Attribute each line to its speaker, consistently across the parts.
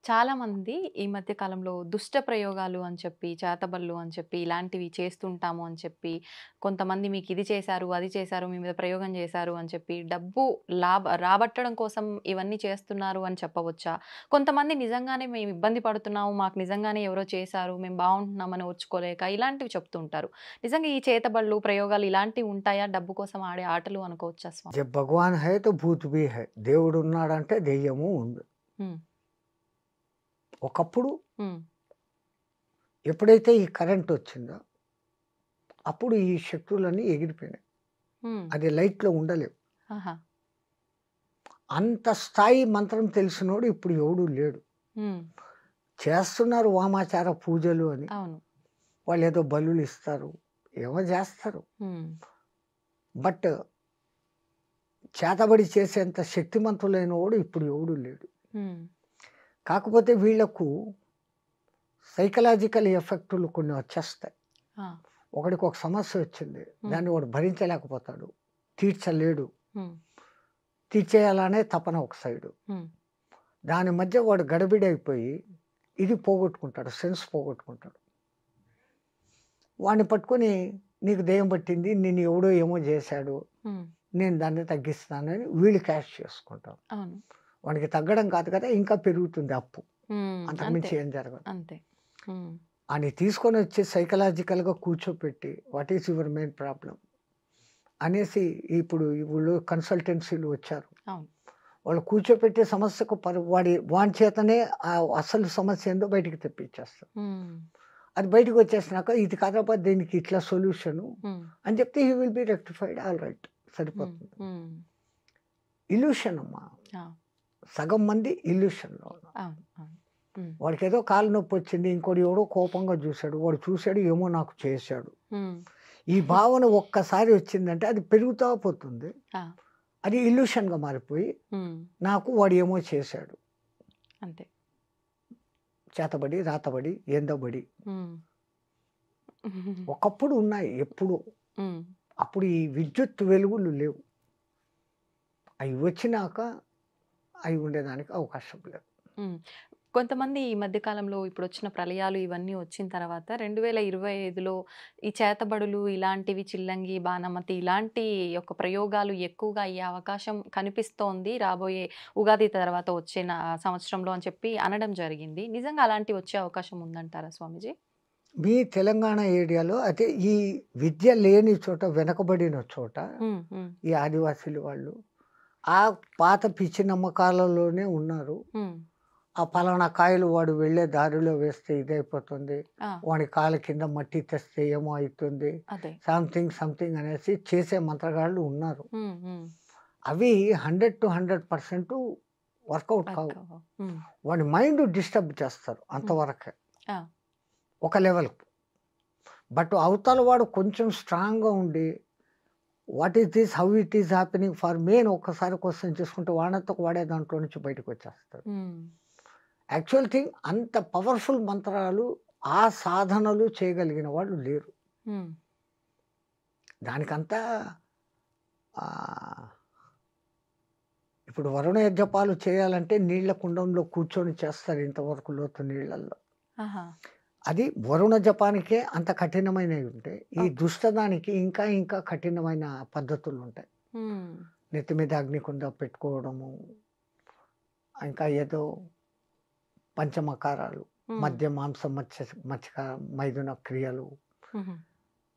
Speaker 1: చాలామంది ఈ మధ్య కాలంలో దుష్ట ప్రయోగాలు అని చెప్పి, చేతబడులు అని చెప్పి, ఇలాంటివి చేస్తుంటాము అని చెప్పి, కొంతమంది మీకు ఇది చేశారు, అది చేశారు, మీ మీద ప్రయోగం చేశారు అని చెప్పి, డబ్బు రాబట్టడం కోసం ఇవన్నీ చేస్తున్నారు అని చెప్పవచ్చా? కొంతమంది నిజంగానే మేము ఇబ్బంది పడుతున్నాము, మాకు నిజంగానే ఎవరో చేశారు, మేము బాగుంటున్నామని ఓర్చుకోలేక ఇలాంటివి చెప్తూ ఉంటారు. నిజంగా ఈ చేతబడులు, ప్రయోగాలు ఇలాంటివి ఉంటాయా? డబ్బు కోసం ఆడే ఆటలు అనుకోవచ్చా స్వామి?
Speaker 2: जब भगवान है तो భూత్ भी है. దేవుడు ఉన్నాడంటే దెయ్యము ఉంది.
Speaker 1: హ్మ్.
Speaker 2: ఒకప్పుడు
Speaker 1: హ్మ్.
Speaker 2: ఎప్పుడైతే ఈ కరెంట్ వచ్చిందో అప్పుడు ఈ శక్తులన్నీ ఎగిరిపోయినాయి.
Speaker 1: హ్మ్.
Speaker 2: అది లైట్‌లో ఉండలేవు.
Speaker 1: ఆహా!
Speaker 2: అంత స్థాయి మంత్రం తెలిసినోడు ఇప్పుడు ఎవడు లేడు.
Speaker 1: హ్మ్.
Speaker 2: చేస్తున్నారు వామాచార పూజలు అని.
Speaker 1: అవును.
Speaker 2: వాళ్ళేదో బలులు ఇస్తారు. ఏమో చేస్తారు.
Speaker 1: హ్మ్.
Speaker 2: బట్ చేతబడి చేసేంత శక్తిమంతులైనోడు ఇప్పుడు ఎవడు లేడు.
Speaker 1: హ్మ్.
Speaker 2: కాకపోతే వీళ్ళకు సైకలాజికల్ ఎఫెక్టులు కొన్ని వచ్చేస్తాయి.
Speaker 1: ఆ!
Speaker 2: ఒకడికి ఒక సమస్య వచ్చింది.
Speaker 1: హ్మ్.
Speaker 2: దాన్ని వాడు భరించలేకపోతాడు. తీర్చలేడు.
Speaker 1: హ్మ్.
Speaker 2: తీర్చేయాలనే తపన ఒక సైడు.
Speaker 1: హ్మ్.
Speaker 2: దాని మధ్య వాడు గడబిడైపోయి ఇది పోగొట్టుకుంటాడు. సెన్స్ పోగొట్టుకుంటాడు. వాడిని పట్టుకొని నీకు దెయ్యం పట్టింది. నిన్ను ఎవడో ఏమో చేశాడు.
Speaker 1: హ్మ్.
Speaker 2: నేను దాన్ని తగ్గిస్తానని వీళ్ళు క్యాష్ చేసుకుంటారు.
Speaker 1: అవును.
Speaker 2: వాడికి తగ్గడం కాదు కదా! ఇంకా పెరుగుతుంది అప్పు.
Speaker 1: హ్మ్.
Speaker 2: అంతకుమించి
Speaker 1: అంతే.
Speaker 2: ఏం జరగదు.
Speaker 1: అంతే. హ్మ్.
Speaker 2: ఆడిని తీసుకొని వచ్చి సైకలాజికల్‌గా కూర్చోపెట్టి what is your main problem అనేసి ఇప్పుడు వీళ్ళు కన్సల్టెన్సీలు వచ్చారు.
Speaker 1: అవును.
Speaker 2: వాళ్ళు కూర్చోపెట్టే సమస్యకు వాని చేతనే అసలు సమస్య ఏందో బయటికి తెప్పించేస్తారు.
Speaker 1: హ్మ్.
Speaker 2: అది బయటికి వచ్చేసినాక ఇది కాదబ్బా దీనికి ఇట్లా సొల్యూషను
Speaker 1: హ్మ్.
Speaker 2: అని చెప్తే he will be rectified all right
Speaker 1: హ్మ్.
Speaker 2: సరిపోతుంది.
Speaker 1: హ్మ్.
Speaker 2: ఇల్యూషన్ అమ్మా.
Speaker 1: ఆ!
Speaker 2: సగం మంది ఇల్యూషన్‌లో ఉన్నారు.
Speaker 1: అవును. అవును. హ్మ్.
Speaker 2: వాడికేదో కాలు నొప్పి వచ్చింది. ఇంకోడు ఎవడో కోపంగా చూసాడు. వాడు చూసాడు ఏమో నాకు చేశాడు.
Speaker 1: హ్మ్.
Speaker 2: ఈ భావన ఒక్కసారి వచ్చిందంటే అది పెరుగుతా పోతుంది.
Speaker 1: ఆ!
Speaker 2: అది ఇల్యూషన్‌గా మారిపోయి
Speaker 1: హ్మ్.
Speaker 2: నాకు వాడు ఏమో చేశాడు.
Speaker 1: అంతే.
Speaker 2: చేతబడి, రాతబడి, ఏందోబడి.
Speaker 1: హ్మ్.
Speaker 2: ఒకప్పుడు ఉన్నాయి ఎప్పుడో.
Speaker 1: హ్మ్.
Speaker 2: అప్పుడు ఈ విద్యుత్ వెలుగులు లేవు. అవి వచ్చినాక అవి ఉండేదానికి అవకాశం లేదు.
Speaker 1: హ్మ్. కొంతమంది ఈ మధ్య కాలంలో ఇప్పుడొచ్చిన ప్రళయాలు ఇవన్నీ వచ్చిన తర్వాత 2025లో ఈ చేతబడులు ఇలాంటివి చిల్లంగి, బాణమతి ఇలాంటి యొక్క ప్రయోగాలు ఎక్కువగా అయ్యే అవకాశం కనిపిస్తోంది. రాబోయే ఉగాది తర్వాత వచ్చే సంవత్సరంలో అని చెప్పి అనడం జరిగింది. నిజంగా అలాంటివి వచ్చే అవకాశం ఉందంటారా స్వామీజీ?
Speaker 2: మీ తెలంగాణ ఏరియాలో అయితే ఈ విద్య లేని చోట, వెనకబడిన చోట
Speaker 1: హ్మ్. హ్మ్.
Speaker 2: ఈ ఆదివాసీలు వాళ్ళు ఆ పాత పిచ్చి నమ్మకాలలోనే ఉన్నారు.
Speaker 1: హ్మ్.
Speaker 2: ఆ పలానా కాయలు వాడు వెళ్ళే దారిలో వేస్తే ఇదైపోతుంది.
Speaker 1: ఆ!
Speaker 2: వాడి కాళ్ళ కింద మట్టి తెస్తే ఏమో అయితుంది.
Speaker 1: అదే.
Speaker 2: సంథింగ్ అనేసి చేసే మంత్రగాళ్ళు ఉన్నారు.
Speaker 1: హ్మ్. హ్మ్.
Speaker 2: అవి 100% వర్కౌట్ కావు.
Speaker 1: వర్క్ అవ్వవు. హ్మ్.
Speaker 2: వాడి మైండ్ డిస్టర్బ్ చేస్తారు
Speaker 1: హ్మ్.
Speaker 2: అంతవరకే.
Speaker 1: ఆ!
Speaker 2: ఒక లెవెల్‌కి. బట్ అవతల వాడు కొంచెం స్ట్రాంగ్‌గా ఉండి what is this? How it is happening for me అని ఒక్కసారి క్వెషన్ చేసుకుంటే వాడంతకు వాడే దాంట్లో నుంచి బయటకొచ్చేస్తాడు.
Speaker 1: హ్మ్.
Speaker 2: యాక్చువల్ థింగ్ అంత పవర్‌ఫుల్ మంత్రాలు, ఆ సాధనలు చేయగలిగిన వాళ్ళు లేరు.
Speaker 1: హ్మ్.
Speaker 2: దానికంతా ఆహ్, ఇప్పుడు వరుణ జపాలు చేయాలంటే నీళ్ళ కుండంలో కూర్చొని చేస్తారు ఇంతవరకు లోతు నీళ్ళల్లో.
Speaker 1: ఆహా!
Speaker 2: అది వరుణ జపానికే అంత కఠినమైనవి ఉంటాయి. ఈ
Speaker 1: ఓకే.
Speaker 2: దుష్టదానికి ఇంకా కఠినమైన పద్ధతులుంటాయి.
Speaker 1: హ్మ్.
Speaker 2: నెత్తి మీద అగ్నికుండ పెట్టుకోవడము, ఇంకా ఏదో పంచమకారాలు,
Speaker 1: హ్మ్.
Speaker 2: మద్య, మాంసం, మచ్చక, మైథున క్రియలు
Speaker 1: హుహు.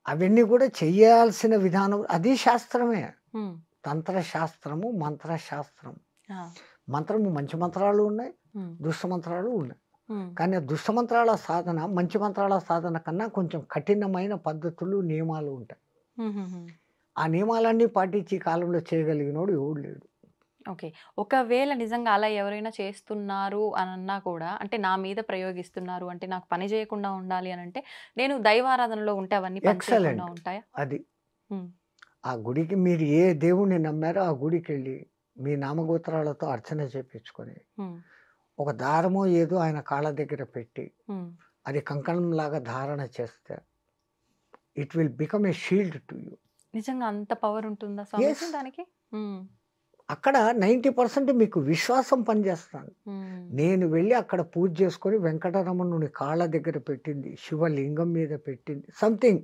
Speaker 2: అవన్నీ కూడా చెయ్యాల్సిన విధానం అది శాస్త్రమే.
Speaker 1: హ్మ్.
Speaker 2: తంత్రశాస్త్రము, మంత్రశాస్త్రం.
Speaker 1: ఆ!
Speaker 2: మంత్రము మంచి మంత్రాలు ఉన్నాయి.
Speaker 1: హ్మ్.
Speaker 2: దుష్ట మంత్రాలు ఉన్నాయి.
Speaker 1: హ్మ్.
Speaker 2: కానీ ఆ దుష్ట మంత్రాల సాధన, మంచి మంత్రాల సాధన కన్నా కొంచెం కఠినమైన పద్ధతులు, నియమాలు ఉంటాయి.
Speaker 1: హుహుహు.
Speaker 2: ఆ నియమాలన్నీ పాటించి ఈ కాలంలో చేయగలిగినోడు ఎవడు లేడు.
Speaker 1: ఓకే. ఒకవేళ నిజంగా అలా ఎవరైనా చేస్తున్నారు అనన్నా కూడా అంటే నా మీద ప్రయోగిస్తున్నారు అంటే నాకు పని చేయకుండా ఉండాలి అనంటే నేను దైవారాధనలో ఉంటే అవన్నీ పని చేయకుండా
Speaker 2: ఎక్సలెంట్.
Speaker 1: ఉంటాయా?
Speaker 2: అది.
Speaker 1: హ్మ్.
Speaker 2: ఆ గుడికి మీరు ఏ దేవుడిని నమ్మారో ఆ గుడికెళ్ళి మీ నామగోత్రాలతో అర్చన చేపించుకొని,
Speaker 1: హ్మ్.
Speaker 2: ఒక దారమో ఏదో ఆయన కాళ్ళ దగ్గర పెట్టి,
Speaker 1: హ్మ్.
Speaker 2: అది కంకణంలాగా ధారణ చేస్తే it will become a shield to you.
Speaker 1: నిజంగా అంత పవర్ ఉంటుందా
Speaker 2: యెస్.
Speaker 1: స్వామీజీ దానికి? హ్మ్.
Speaker 2: అక్కడ 90% మీకు విశ్వాసం పనిచేస్తాను. నేను వెళ్ళి అక్కడ పూజ చేసుకొని వెంకటరమణుని కాళ్ళ దగ్గర పెట్టింది, శివలింగం మీద పెట్టింది, సంథింగ్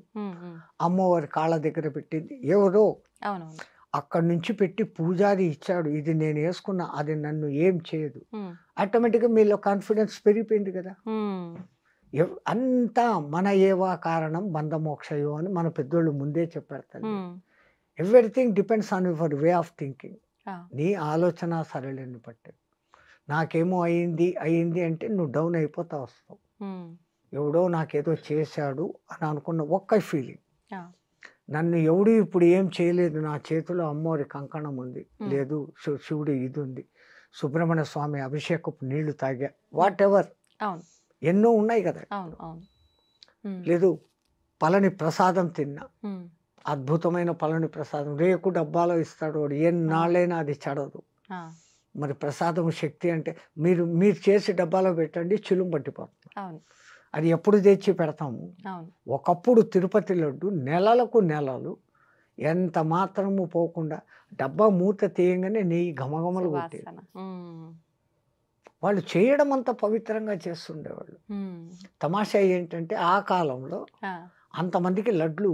Speaker 2: అమ్మవారి కాళ్ళ దగ్గర పెట్టింది ఎవరో
Speaker 1: అవునవును.
Speaker 2: అక్కడి నుంచి పెట్టి పూజారి ఇచ్చాడు, ఇది నేను వేసుకున్నా, అది నన్ను ఏం చేయదు. ఆటోమేటిక్గా మీలో కాన్ఫిడెన్స్ పెరిగిపోయింది కదా. అంతా మన ఏవా కారణం బంధమోక్షయో అని మన పెద్దోళ్ళు ముందే చెప్పారు తల్లి. Everything depends on your way of thinking. నీ ఆలోచన సరళిని బట్టి. నాకేమో అయింది అంటే నువ్వు డౌన్ అయిపోతా వస్తావు. ఎవడో నాకేదో చేశాడు అని అనుకున్న ఒక్క ఫీలింగ్, నన్ను ఎవడు ఇప్పుడు ఏం చేయలేదు, నా చేతిలో అమ్మవారి కంకణం ఉంది, లేదు శివుడు ఇది ఉంది, సుబ్రహ్మణ్య స్వామి అభిషేకపు నీళ్లు తాగా, వాట్ ఎవర్ ఎన్నో ఉన్నాయి కదా. లేదు పళని ప్రసాదం తిన్నా, అద్భుతమైన పళని ప్రసాదం, రేకు డబ్బాలో ఇస్తాడు వాడు, ఎన్నాళ్ళైనా అది చెడదు. మరి ప్రసాదం శక్తి అంటే మీరు చేసి డబ్బాలో పెట్టండి, చిలుం పట్టిపోతుంది. అది ఎప్పుడు తెచ్చి పెడతాము. ఒకప్పుడు తిరుపతి లడ్డు నెలలకు నెలలు ఎంత మాత్రము పోకుండా డబ్బా మూత తీయంగానే నెయ్యి ఘమఘమలు కొట్టేది. వాళ్ళు చేయడం అంత పవిత్రంగా చేస్తుండేవాళ్ళు. తమాషా ఏంటంటే ఆ కాలంలో అంతమందికి లడ్లు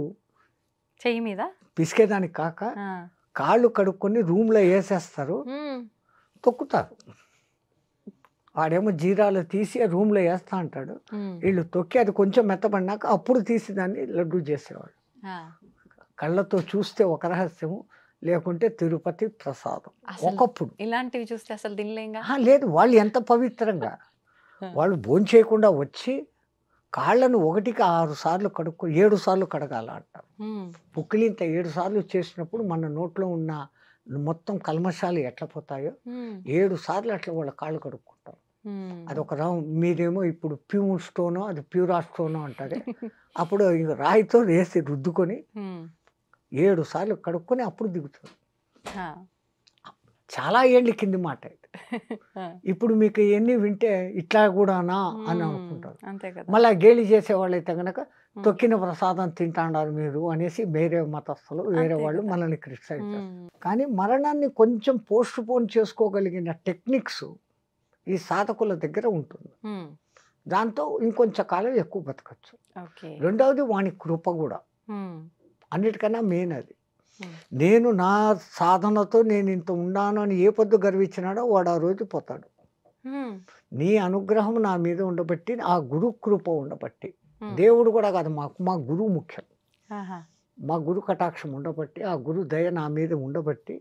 Speaker 1: చెయ్యి మీద
Speaker 2: పిసికేదానికి కాక కాళ్ళు కడుక్కొని రూమ్లో వేసేస్తారు, తొక్కుతారు. వాడేమో జీరాలు తీసి రూమ్లో వేస్తా అంటాడు, వీళ్ళు తొక్కి అది కొంచెం మెత్తబడినాక అప్పుడు తీసి దాన్ని లడ్డు చేసేవాళ్ళు. కళ్ళతో చూస్తే ఒక రహస్యము, లేకుంటే తిరుపతి ప్రసాదం. ఒకప్పుడు
Speaker 1: ఇలాంటివి చూస్తే అసలు తినలేంగా.
Speaker 2: లేదు, వాళ్ళు ఎంత పవిత్రంగా, వాళ్ళు భోంచేయకుండా వచ్చి కాళ్ళను 1కి 6 సార్లు కడుక్కో, 7 సార్లు కడగాల అంటారు. పుక్కిలింత 7 సార్లు చేసినప్పుడు మన నోట్లో ఉన్న మొత్తం కల్మషాలు ఎట్లా పోతాయో 7 సార్లు అట్లా వాళ్ళ కాళ్ళు కడుక్కుంటారు. అదొక మీరేమో ఇప్పుడు ప్యూర్ స్టోనో అది ప్యూరా స్టోనో అంటారు. అప్పుడు రాయితో వేసి రుద్దుకొని 7 సార్లు కడుక్కొని అప్పుడు దిగుతారు. చాలా ఏళ్ళ కింది మాట. ఇప్పుడు మీకు ఎన్ని వింటే ఇట్లా కూడానా అని అనుకుంటారు. మళ్ళీ గేలి చేసేవాళ్ళు అయితే కనుక తొక్కిన ప్రసాదం తింటాడారు మీరు అనేసి వేరే మతస్థులు వేరే వాళ్ళు మనల్ని క్రిటిసైజ్ చేస్తారు. కానీ మరణాన్ని కొంచెం పోస్ట్ పోన్ చేసుకోగలిగిన టెక్నిక్స్ ఈ సాధకుల దగ్గర ఉంటుంది. దాంతో ఇంకొంచెం కాలం ఎక్కువ బతకచ్చు. రెండవది వాని కృప కూడా అన్నిటికన్నా మెయిన్ అది. నేను నా సాధనతో నేను ఇంత ఉన్నాను అని ఏ పొద్దు గర్వించినాడో వాడు ఆ రోజు పోతాడు. నీ అనుగ్రహం నా మీద ఉండబట్టి, ఆ గురు కృప ఉండబట్టి, దేవుడు కూడా కాదు మాకు, మా గురువు ముఖ్యం. మా గురు కటాక్షం ఉండబట్టి, ఆ గురు దయ నా మీద ఉండబట్టి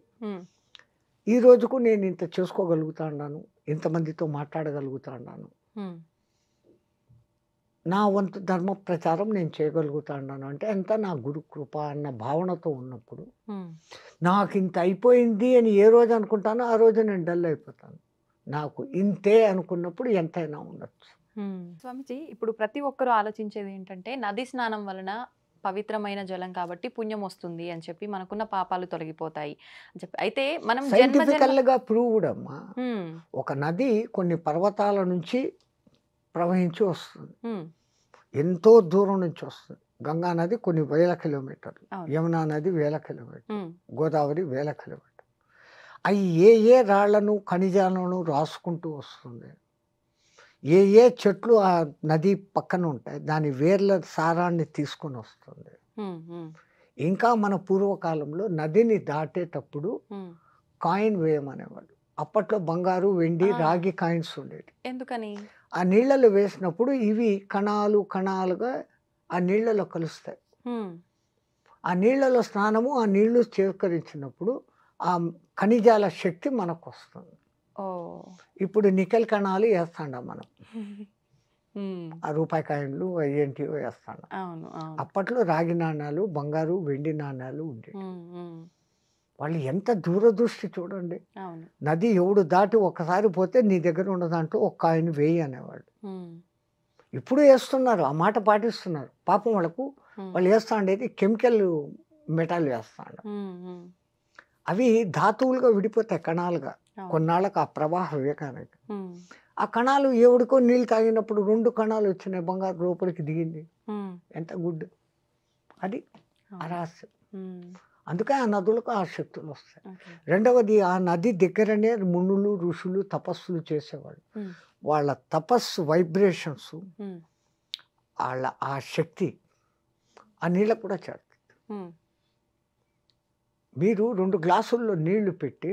Speaker 2: ఈ రోజుకు నేను ఇంత చేసుకోగలుగుతా ఉన్నాను, ఇంతమందితో మాట్లాడగలుగుతా ఉన్నాను, నా వంతు ధర్మ ప్రచారం నేను చేయగలుగుతా ఉన్నాను అంటే ఎంత నా గురు కృప అన్న భావనతో ఉన్నప్పుడు, నాకు ఇంత అయిపోయింది అని ఏ రోజు అనుకుంటానో ఆ రోజు నేను డల్ అయిపోతాను. నాకు ఇంతే అనుకున్నప్పుడు ఎంతైనా ఉండొచ్చు.
Speaker 1: స్వామిజీ, ఇప్పుడు ప్రతి ఒక్కరూ ఆలోచించేది ఏంటంటే నది స్నానం వలన పవిత్రమైన జలం కాబట్టి పుణ్యం వస్తుంది అని చెప్పి, మనకున్న పాపాలు తొలగిపోతాయి అని చెప్పి. అయితే మనం
Speaker 2: సైంటిఫికల్గా ప్రూవ్డ్ అమ్మా. ఒక నది కొన్ని పర్వతాల నుంచి ప్రవహించి వస్తుంది, ఎంతో దూరం నుంచి వస్తుంది. గంగా నది కొన్ని వేల కిలోమీటర్లు, యమునా నది వేల కిలోమీటర్లు, గోదావరి వేల కిలోమీటర్లు. అవి ఏ రాళ్లను ఖనిజాలను రాసుకుంటూ వస్తుంది. ఏ చెట్లు ఆ నది పక్కన ఉంటాయి, దాని వేర్ల సారాన్ని తీసుకొని వస్తుంది. ఇంకా మన పూర్వకాలంలో నదిని దాటేటప్పుడు కాయిన్ వేయమనేవాళ్ళు. అప్పట్లో బంగారు, వెండి, రాగి కాయిన్స్ ఉండేవి.
Speaker 1: ఎందుకని?
Speaker 2: ఆ నీళ్ళలో వేసినప్పుడు ఇవి కణాలు కణాలుగా ఆ నీళ్ళలో కలుస్తాయి. ఆ నీళ్ళలో స్నానము, ఆ నీళ్లు స్వీకరించినప్పుడు ఆ ఖనిజాల శక్తి మనకు వస్తుంది. ఇప్పుడు నికెల్ కణాలు వేస్తాండ మనం, ఆ రూపాయి కాయిన్లు ఏంటివో వేస్తాం. అప్పట్లో రాగి నాణాలు, బంగారు, వెండి నాణాలు ఉండేవి. వాళ్ళు ఎంత దూరదృష్టి చూడండి. నది ఎవడు దాటి ఒక్కసారి పోతే నీ దగ్గర ఉన్న దాంట్లో ఒక కాయిన్ వేయి అనేవాళ్ళు. ఇప్పుడు వేస్తున్నారు, ఆ మాట పాటిస్తున్నారు. పాపం వాళ్ళకు వాళ్ళు వేస్తా ఉండేది కెమికల్ మెటల్ వేస్తాడు. అవి ధాతువులుగా విడిపోతాయి కణాలుగా కొన్నాళ్ళకు ఆ ప్రవాహ వేగానికి. ఆ కణాలు ఎవడికో నీళ్ళు తాగినప్పుడు 2 కణాలు వచ్చినాయి, బంగారు లోపలికి దిగింది. ఎంత గుడ్ అది రహస్యం. అందుకే ఆ నదులకు ఆ శక్తులు వస్తాయి.
Speaker 1: ఓకే.
Speaker 2: రెండవది ఆ నది దగ్గరనే మునులు, ఋషులు తపస్సులు చేసేవాళ్ళు.
Speaker 1: హ్మ్.
Speaker 2: వాళ్ళ తపస్సు వైబ్రేషన్స్,
Speaker 1: హ్మ్.
Speaker 2: వాళ్ళ ఆ శక్తి ఆ నీళ్ళకు కూడా చేరుతుంది.
Speaker 1: హ్మ్.
Speaker 2: మీరు 2 గ్లాసుల్లో నీళ్లు పెట్టి,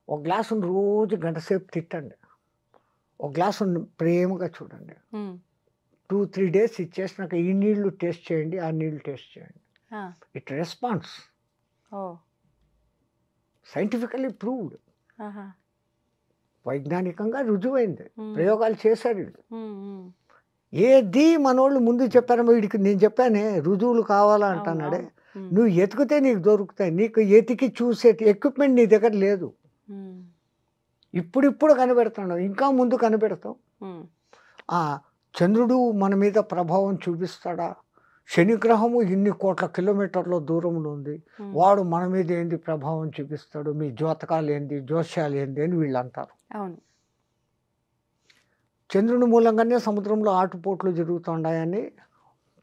Speaker 2: ఒక గ్లాసుని రోజు గంట సేపు తిట్టండి. ఒక గ్లాసుని ప్రేమగా చూడండి.
Speaker 1: హ్మ్.
Speaker 2: 2, 3 డేస్ ఇచ్చేసినాక ఈ నీళ్లు టేస్ట్ చేయండి, ఆ నీళ్లు టేస్ట్ చేయండి.
Speaker 1: ఆ!
Speaker 2: It response.
Speaker 1: Oh!
Speaker 2: Scientifically proved.
Speaker 1: ఆహా!
Speaker 2: వైజ్ఞానికంగా రుజువైంది.
Speaker 1: హ్మ్.
Speaker 2: ప్రయోగాలు చేశారు వీళ్ళు.
Speaker 1: హ్మ్. హ్మ్.
Speaker 2: ఏది మనోళ్ళు ముందు చెప్పారో వీడికి నేను చెప్పానే రుజువులు కావాలా
Speaker 1: అవును.
Speaker 2: అంటున్నాడే.
Speaker 1: అవును. హ్మ్.
Speaker 2: నువ్వు ఎతికితే నీకు దొరుకుతాయి. నీకు ఎతికి చూసే ఎక్విప్‌మెంట్ నీ దగ్గర లేదు.
Speaker 1: హ్మ్.
Speaker 2: ఇప్పుడిప్పుడు కనిపెడుతున్నావు. ఇంకా ముందు కనిపెడతావు.
Speaker 1: హ్మ్.
Speaker 2: ఆ! చంద్రుడు మన మీద ప్రభావం చూపిస్తాడా? శని గ్రహము ఇన్ని కోట్ల కిలోమీటర్ల దూరంలో ఉంది.
Speaker 1: హ్మ్.
Speaker 2: వాడు మన మీద ఏంది ప్రభావం చూపిస్తాడు? మీ జోతకాలేంది? జోస్యాలేంది? అని వీళ్ళంటారు.
Speaker 1: అవును.
Speaker 2: చంద్రుని మూలంగానే సముద్రంలో ఆటుపోట్లు జరుగుతుండాయని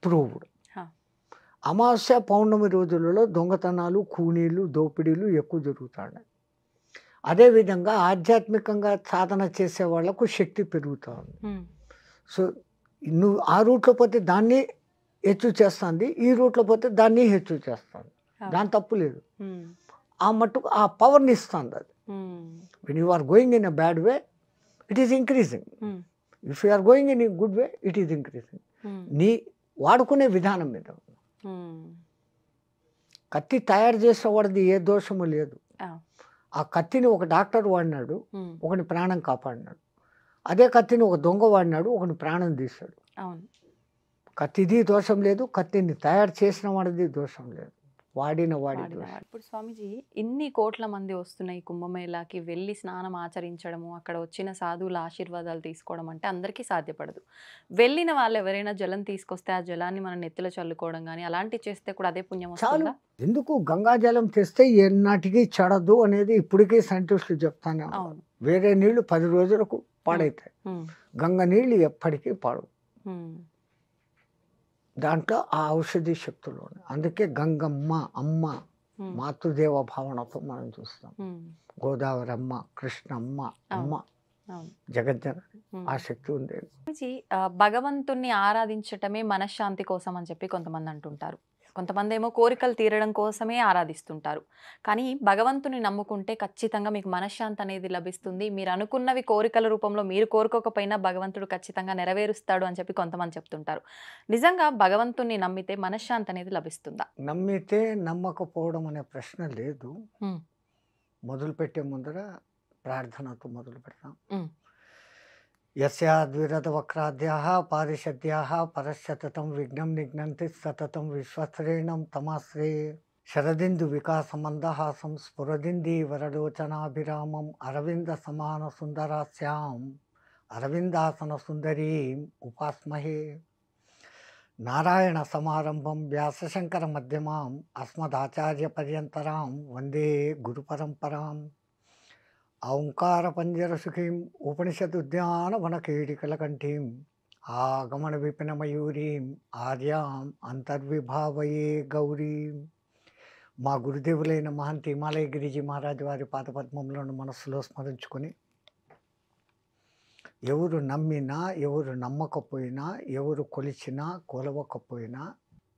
Speaker 2: ప్రూవ్డ్.
Speaker 1: ఆ!
Speaker 2: అమావాస్య, పౌర్ణమి రోజులలో దొంగతనాలు, కూనీలు, దోపిడీలు ఎక్కువ జరుగుతాయి. అదేవిధంగా ఆధ్యాత్మికంగా సాధన చేసే వాళ్ళకు శక్తి పెరుగుతా ఉంది.
Speaker 1: హ్మ్.
Speaker 2: సో, నువ్వు ఆ రూట్‌లో పోతే దాన్ని హెచ్చు చేస్తుంది. ఈ రూట్‌లో పోతే దాన్ని హెచ్చు చేస్తుంది.
Speaker 1: అవును.
Speaker 2: దాని తప్పు లేదు.
Speaker 1: హ్మ్.
Speaker 2: ఆ మట్టుకు ఆ పవర్‌ని ఇస్తుంది అది.
Speaker 1: Hmm.
Speaker 2: When you are going in a bad way, it is increasing.
Speaker 1: Hmm.
Speaker 2: If you are going in a good way, it is increasing.
Speaker 1: Hmm.
Speaker 2: నీ వాడుకునే విధానం మీద.
Speaker 1: హ్మ్.
Speaker 2: కత్తి తయారు చేసేవాడిది ఏ దోషము లేదు.
Speaker 1: ఆ!
Speaker 2: ఆ కత్తిని ఒక డాక్టర్ వాడినాడు,
Speaker 1: హ్మ్.
Speaker 2: ఒకని ప్రాణం కాపాడినాడు. అదే కత్తిని ఒక దొంగ వాడినాడు, ఒకని ప్రాణం తీశాడు.
Speaker 1: అవును.
Speaker 2: కత్తిది దోషం లేదు, కత్తిని తయారు చేసిన వాడిది దోషం లేదు. వాడిన వాడి దోషం.
Speaker 1: వాడినవాడు. ఇప్పుడు స్వామీజీ ఇన్ని కోట్ల మంది వస్తున్నాయి కుంభమేళాకి వెళ్ళి స్నానం ఆచరించడము, అక్కడ వచ్చిన సాధువుల ఆశీర్వాదాలు తీసుకోవడం అంటే అందరికీ సాధ్యపడదు. వెళ్ళిన వాళ్ళు ఎవరైనా జలం తీసుకొస్తే ఆ జలాన్ని మన నెత్తిలో చల్లుకోవడం గాని, అలాంటివి చేస్తే కూడా అదే పుణ్యం
Speaker 2: చాలు.
Speaker 1: వస్తుందా?
Speaker 2: ఎందుకు గంగాజలం తెస్తే ఎన్నాటికి చెడదు అనేది ఇప్పటికీ సైంటిస్టులు చెప్తానే ఉన్నారు.
Speaker 1: అవును.
Speaker 2: వేరే నీళ్లు 10 రోజులకు పాడైతాయి.
Speaker 1: హ్మ్.
Speaker 2: గంగ నీళ్ళు ఎప్పటికీ పాడు.
Speaker 1: హ్మ్.
Speaker 2: దాంట్లో ఆ ఔషధి శక్తులు ఉన్నాయి. అందుకే గంగమ్మ, అమ్మ,
Speaker 1: హ్మ్.
Speaker 2: మాతృదేవ భావనతో మనం చూస్తాం.
Speaker 1: హ్మ్.
Speaker 2: గోదావరమ్మ, కృష్ణమ్మ, అమ్మ,
Speaker 1: అవును. అవును.
Speaker 2: జగజ్జనని
Speaker 1: హ్మ్.
Speaker 2: ఆ శక్తి ఉంది.
Speaker 1: స్వామీజీ భగవంతుణ్ణి ఆరాధించటమే మనశ్శాంతి కోసం అని చెప్పి కొంతమంది అంటుంటారు. కొంతమందేమో కోరికలు తీరడం కోసమే ఆరాధిస్తుంటారు. కానీ భగవంతుని నమ్ముకుంటే ఖచ్చితంగా మీకు మనశ్శాంతి అనేది లభిస్తుంది. మీరు అనుకున్నవి కోరికల రూపంలో మీరు కోరుకోకపోయినా భగవంతుడు ఖచ్చితంగా నెరవేరుస్తాడు అని చెప్పి కొంతమంది చెప్తుంటారు. నిజంగా భగవంతుణ్ణి నమ్మితే మనశ్శాంతి అనేది లభిస్తుందా?
Speaker 2: నమ్మితే నమ్మకపోవడం అనే ప్రశ్న లేదు.
Speaker 1: హ్మ్.
Speaker 2: మొదలుపెట్టే ముందర ప్రార్థనతో మొదలు పెడతాం.
Speaker 1: హ్మ్.
Speaker 2: యస్యాద్విరదవక్రాద్యాః పారిషద్యాః పరస్యతతం విఘ్నం నిఘ్నంతి సతతం విశ్వశ్రేణం తమాశ్రయే శరదిందు వికాసమందహాసం స్ఫురదింది వరలోచనాభిరామం అరవింద సమాన సుందరాస్యాం అరవిందాసన సుందరీం ఉపాస్మహే. నారాయణ సమారంభం వ్యాసశంకర మధ్యమాం అస్మదాచార్య పర్యంతరాం వందే గురు పరంపరాం. ఓంకార పంజర సుఖీం ఉపనిషదుద్యాన వనకేడికలకంఠీం ఆగమన విపిన మయూరీం ఆర్యాం అంతర్విభావయే గౌరీం. మా గురుదేవులైన మహంతి హిమాలయ గిరిజీ మహారాజు వారి పాదపద్మములను మనస్సులో స్మరించుకొని, ఎవరు నమ్మినా ఎవరు నమ్మకపోయినా ఎవరు కొలిచినా కొలవకపోయినా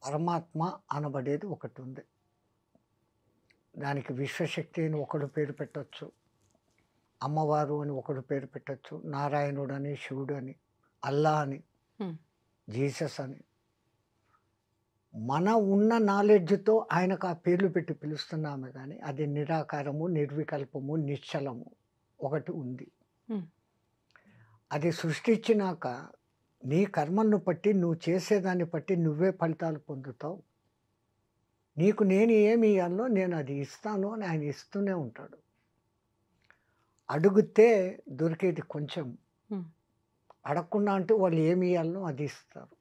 Speaker 2: పరమాత్మ అనబడేది ఒకటి ఉంది. దానికి విశ్వశక్తి అని ఒకడు పేరు పెట్టొచ్చు, అమ్మవారు అని ఒకడు పేరు పెట్టొచ్చు, నారాయణుడు అని, శివుడు అని, అల్లా అని,
Speaker 1: హ్మ్.
Speaker 2: జీసస్ అని. మన ఉన్న నాలెడ్జ్తో ఆయనకు ఆ పేర్లు పెట్టి పిలుస్తున్నామే కానీ అది నిరాకారము, నిర్వికల్పము, నిశ్చలము ఒకటి ఉంది.
Speaker 1: హ్మ్.
Speaker 2: అది సృష్టించినాక నీ కర్మను బట్టి నువ్వు చేసేదాన్ని బట్టి నువ్వే ఫలితాలు పొందుతావు. నీకు నేను ఏమి ఇవ్వాలో నేను అది ఇస్తాను అని ఆయన ఇస్తూనే ఉంటాడు. అడిగితే దొరికేది కొంచెం,
Speaker 1: హ్మ్.
Speaker 2: అడగకుండా అంటూ వాళ్ళు ఏమి ఇవ్వాలనో అది ఇస్తారు.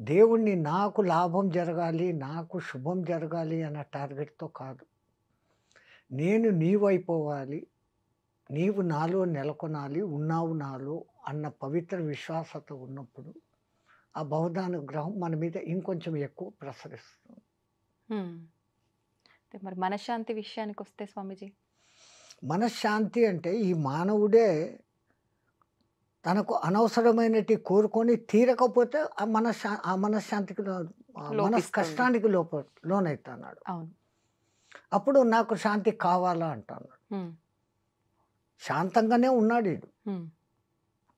Speaker 2: దేవుణ్ణి నాకు లాభం జరగాలి, నాకు శుభం జరగాలి అన్న టార్గెట్తో కాదు, నేను నీవైపోవాలి, నీవు నాలో నెలకొనాలి, ఉన్నావు నాలో అన్న పవిత్ర విశ్వాసత ఉన్నప్పుడు ఆ బహుదానుగ్రహం మన మీద ఇంకొంచెం ఎక్కువ ప్రసరిస్తుంది.
Speaker 1: హ్మ్. అయితే మరి మనశ్శాంతి విషయానికొస్తే స్వామీజీ?
Speaker 2: మనశ్శాంతి అంటే ఈ మానవుడే తనకు అనవసరమైనటివి కోరుకొని తీరకపోతే ఆ మనశ్శాంతికి
Speaker 1: లోపిస్తుంది.
Speaker 2: మనస్కష్టానికి లోనైతున్నాడు.
Speaker 1: అవును.
Speaker 2: అప్పుడు నాకు శాంతి కావాలా అంటున్నాడు.
Speaker 1: హ్మ్.
Speaker 2: శాంతంగానే ఉన్నాడు ఈడు.
Speaker 1: హ్మ్.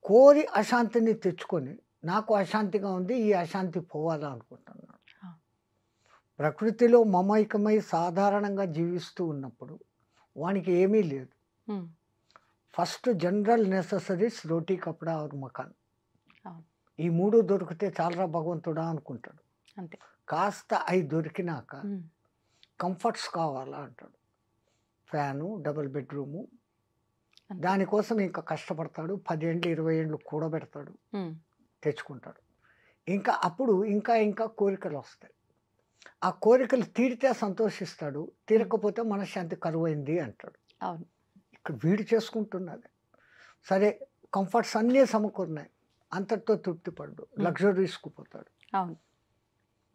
Speaker 2: కోరి అశాంతిని తెచ్చుకొని నాకు అశాంతిగా ఉంది, ఈ అశాంతి పోవాలా అనుకుంటున్నాడు.
Speaker 1: ఆ!
Speaker 2: ప్రకృతిలో మమైకమై సాధారణంగా జీవిస్తూ ఉన్నప్పుడు వానికి ఏమీ లేదు.
Speaker 1: హ్మ్.
Speaker 2: ఫస్ట్ జనరల్ నెసెసరీస్ రోటీ, కపడా ఔర్ మకాన్.
Speaker 1: అవును.
Speaker 2: ఈ 3 దొరికితే చాలరా భగవంతుడా అనుకుంటాడు.
Speaker 1: అంతే.
Speaker 2: కాస్త అయి దొరికినాక
Speaker 1: హ్మ్.
Speaker 2: కంఫర్ట్స్ కావాలా అంటాడు. Fan, double bedroom.
Speaker 1: అంతే.
Speaker 2: దానికోసం ఇంకా కష్టపడతాడు. 10 ఏండ్లు, 20 ఏండ్లు కూడబెడతాడు.
Speaker 1: హ్మ్.
Speaker 2: తెచ్చుకుంటాడు. ఇంకా అప్పుడు ఇంకా కోరికలొస్తాయి. ఆ కోరికలు తీరితే సంతోషిస్తాడు.
Speaker 1: హ్మ్.
Speaker 2: తీరకపోతే మనశ్శాంతి కరువైంది అంటాడు.
Speaker 1: అవును.
Speaker 2: ఇక్కడ వీడు చేసుకుంటున్నది. సరే, కంఫర్ట్స్ అన్నీ సమకూరినాయి. అంతటితో తృప్తి పడడు.
Speaker 1: హ్మ్.
Speaker 2: లగ్జరీస్‌కి పోతాడు.
Speaker 1: అవును.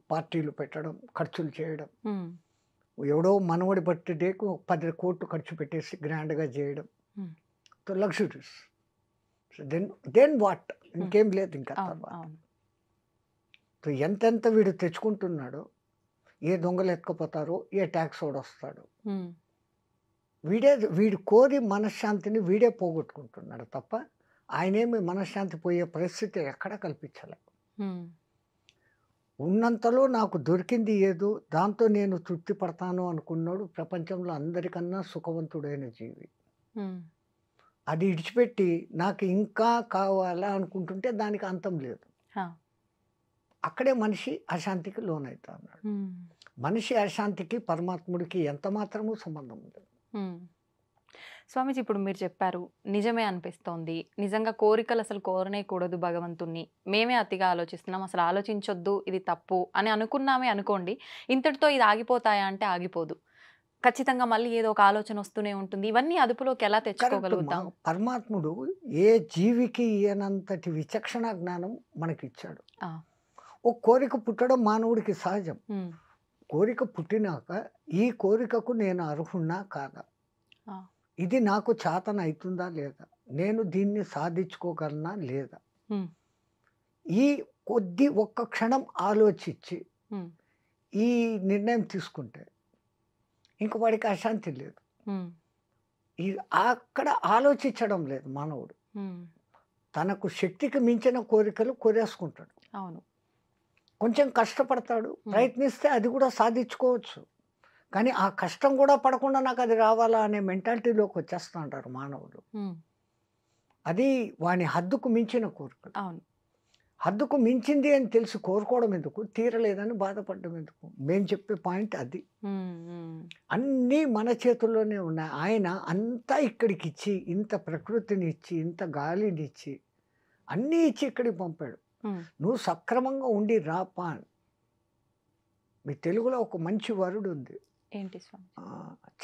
Speaker 2: పార్టీలు పెట్టడం, ఖర్చులు చేయడం.
Speaker 1: హ్మ్.
Speaker 2: ఎవడో మనవడి బర్త్‌డేకి ఒక 10,00,00,000 ఖర్చు పెట్టేసి గ్రాండ్‌గా చేయడం.
Speaker 1: Hmm.
Speaker 2: So, luxuries. So, then what?
Speaker 1: Hmm.
Speaker 2: ఇంకేం లేదు ఇంకా
Speaker 1: అవును.
Speaker 2: తర్వాత.
Speaker 1: అవును.
Speaker 2: సో, ఎంతెంత వీడు తెచ్చుకుంటున్నాడో, ఏ దొంగలు ఎత్తుకుపోతారో, ఏ టాక్సోడొస్తాడో.
Speaker 1: హ్మ్.
Speaker 2: వీడు కోరి మనశ్శాంతిని వీడే పోగొట్టుకుంటున్నాడు తప్ప, ఆయనేమి మనశ్శాంతి పోయే పరిస్థితి ఎక్కడా కల్పించలే.
Speaker 1: హ్మ్.
Speaker 2: ఉన్నంతలో నాకు దొరికింది ఏదో, దాంతో నేను తృప్తి పడతాను అనుకున్నోడు ప్రపంచంలో అందరికన్నా సుఖవంతుడైన జీవి.
Speaker 1: హ్మ్.
Speaker 2: అది ఇడిచిపెట్టి నాకు ఇంకా కావాలా అనుకుంటుంటే దానికి అంతం లేదు.
Speaker 1: ఆ!
Speaker 2: అక్కడే మనిషి అశాంతికి లోనైతా ఉన్నాడు.
Speaker 1: హ్మ్.
Speaker 2: మనిషి అశాంతికి పరమాత్ముడికి ఎంత మాత్రమూ సంబంధం లేదు.
Speaker 1: హ్మ్. స్వామీజీ ఇప్పుడు మీరు చెప్పారు. నిజమే అనిపిస్తోంది. నిజంగా కోరికలు అసలు కోరనేకూడదు భగవంతుడిని. మేమే అతిగా ఆలోచిస్తున్నాం. అసలు ఆలోచించొద్దు. ఇది తప్పు అని అనుకున్నామే అనుకోండి. ఇంతటితో ఇది ఆగిపోతాయా అంటే ఆగిపోదు. ఖచ్చితంగా మళ్ళీ ఏదో ఒక ఆలోచన వస్తూనే ఉంటుంది. ఇవన్నీ అదుపులోకి ఎలా
Speaker 2: కరెక్ట్.
Speaker 1: తెచ్చుకోగలుగుతాం?
Speaker 2: పరమాత్ముడు ఏ జీవికి ఇయ్యనంతటి విచక్షణ జ్ఞానం మనకిచ్చాడు.
Speaker 1: ఆ!
Speaker 2: ఓ కోరిక పుట్టడం మానవుడికి సహజం.
Speaker 1: హ్మ్.
Speaker 2: కోరిక పుట్టినాక ఈ కోరికకు నేను అర్హున్నా కాదా?
Speaker 1: ఆ!
Speaker 2: ఇది నాకు చాతనైతుందా లేదా? నేను దీన్ని సాధించుకోగలనా లేదా?
Speaker 1: హ్మ్.
Speaker 2: ఈ ఒక్క క్షణం ఆలోచించి
Speaker 1: హ్మ్.
Speaker 2: ఈ నిర్ణయం తీసుకుంటే ఇంక వాడికి అశాంతి లేదు.
Speaker 1: హ్మ్.
Speaker 2: ఈ అక్కడ ఆలోచించడం లేదు మానవుడు.
Speaker 1: హ్మ్.
Speaker 2: తనకు శక్తికి మించిన కోరికలు కోరేసుకుంటాడు.
Speaker 1: అవును.
Speaker 2: కొంచెం కష్టపడతాడు.
Speaker 1: హ్మ్.
Speaker 2: ప్రయత్నిస్తే అది కూడా సాధించుకోవచ్చు. కానీ ఆ కష్టం కూడా పడకుండా నాకది రావాలా అనే మెంటాలిటీలోకి వచ్చేస్తా ఉంటారు మానవులు.
Speaker 1: హ్మ్.
Speaker 2: అది వాని హద్దుకు మించిన కోరికలు.
Speaker 1: అవును.
Speaker 2: హద్దుకు మించింది అని తెలిసి కోరుకోవడం ఎందుకు? తీరలేదని బాధపడడం ఎందుకు? మేము చెప్పే పాయింట్ అది.
Speaker 1: హ్మ్. హ్మ్.
Speaker 2: అన్నీ మన చేతుల్లోనే ఉన్నాయి. ఆయన అంతా ఇక్కడికిచ్చి, ఇంత ప్రకృతినిచ్చి, ఇంత గాలినిచ్చి, అన్నీ ఇచ్చి ఇక్కడికి పంపాడు.
Speaker 1: హ్మ్.
Speaker 2: నువ్వు సక్రమంగా ఉండి రాపా అని. మీ తెలుగులో ఒక మంచి వర్డ్ ఉంది.
Speaker 1: ఏంటి స్వామి?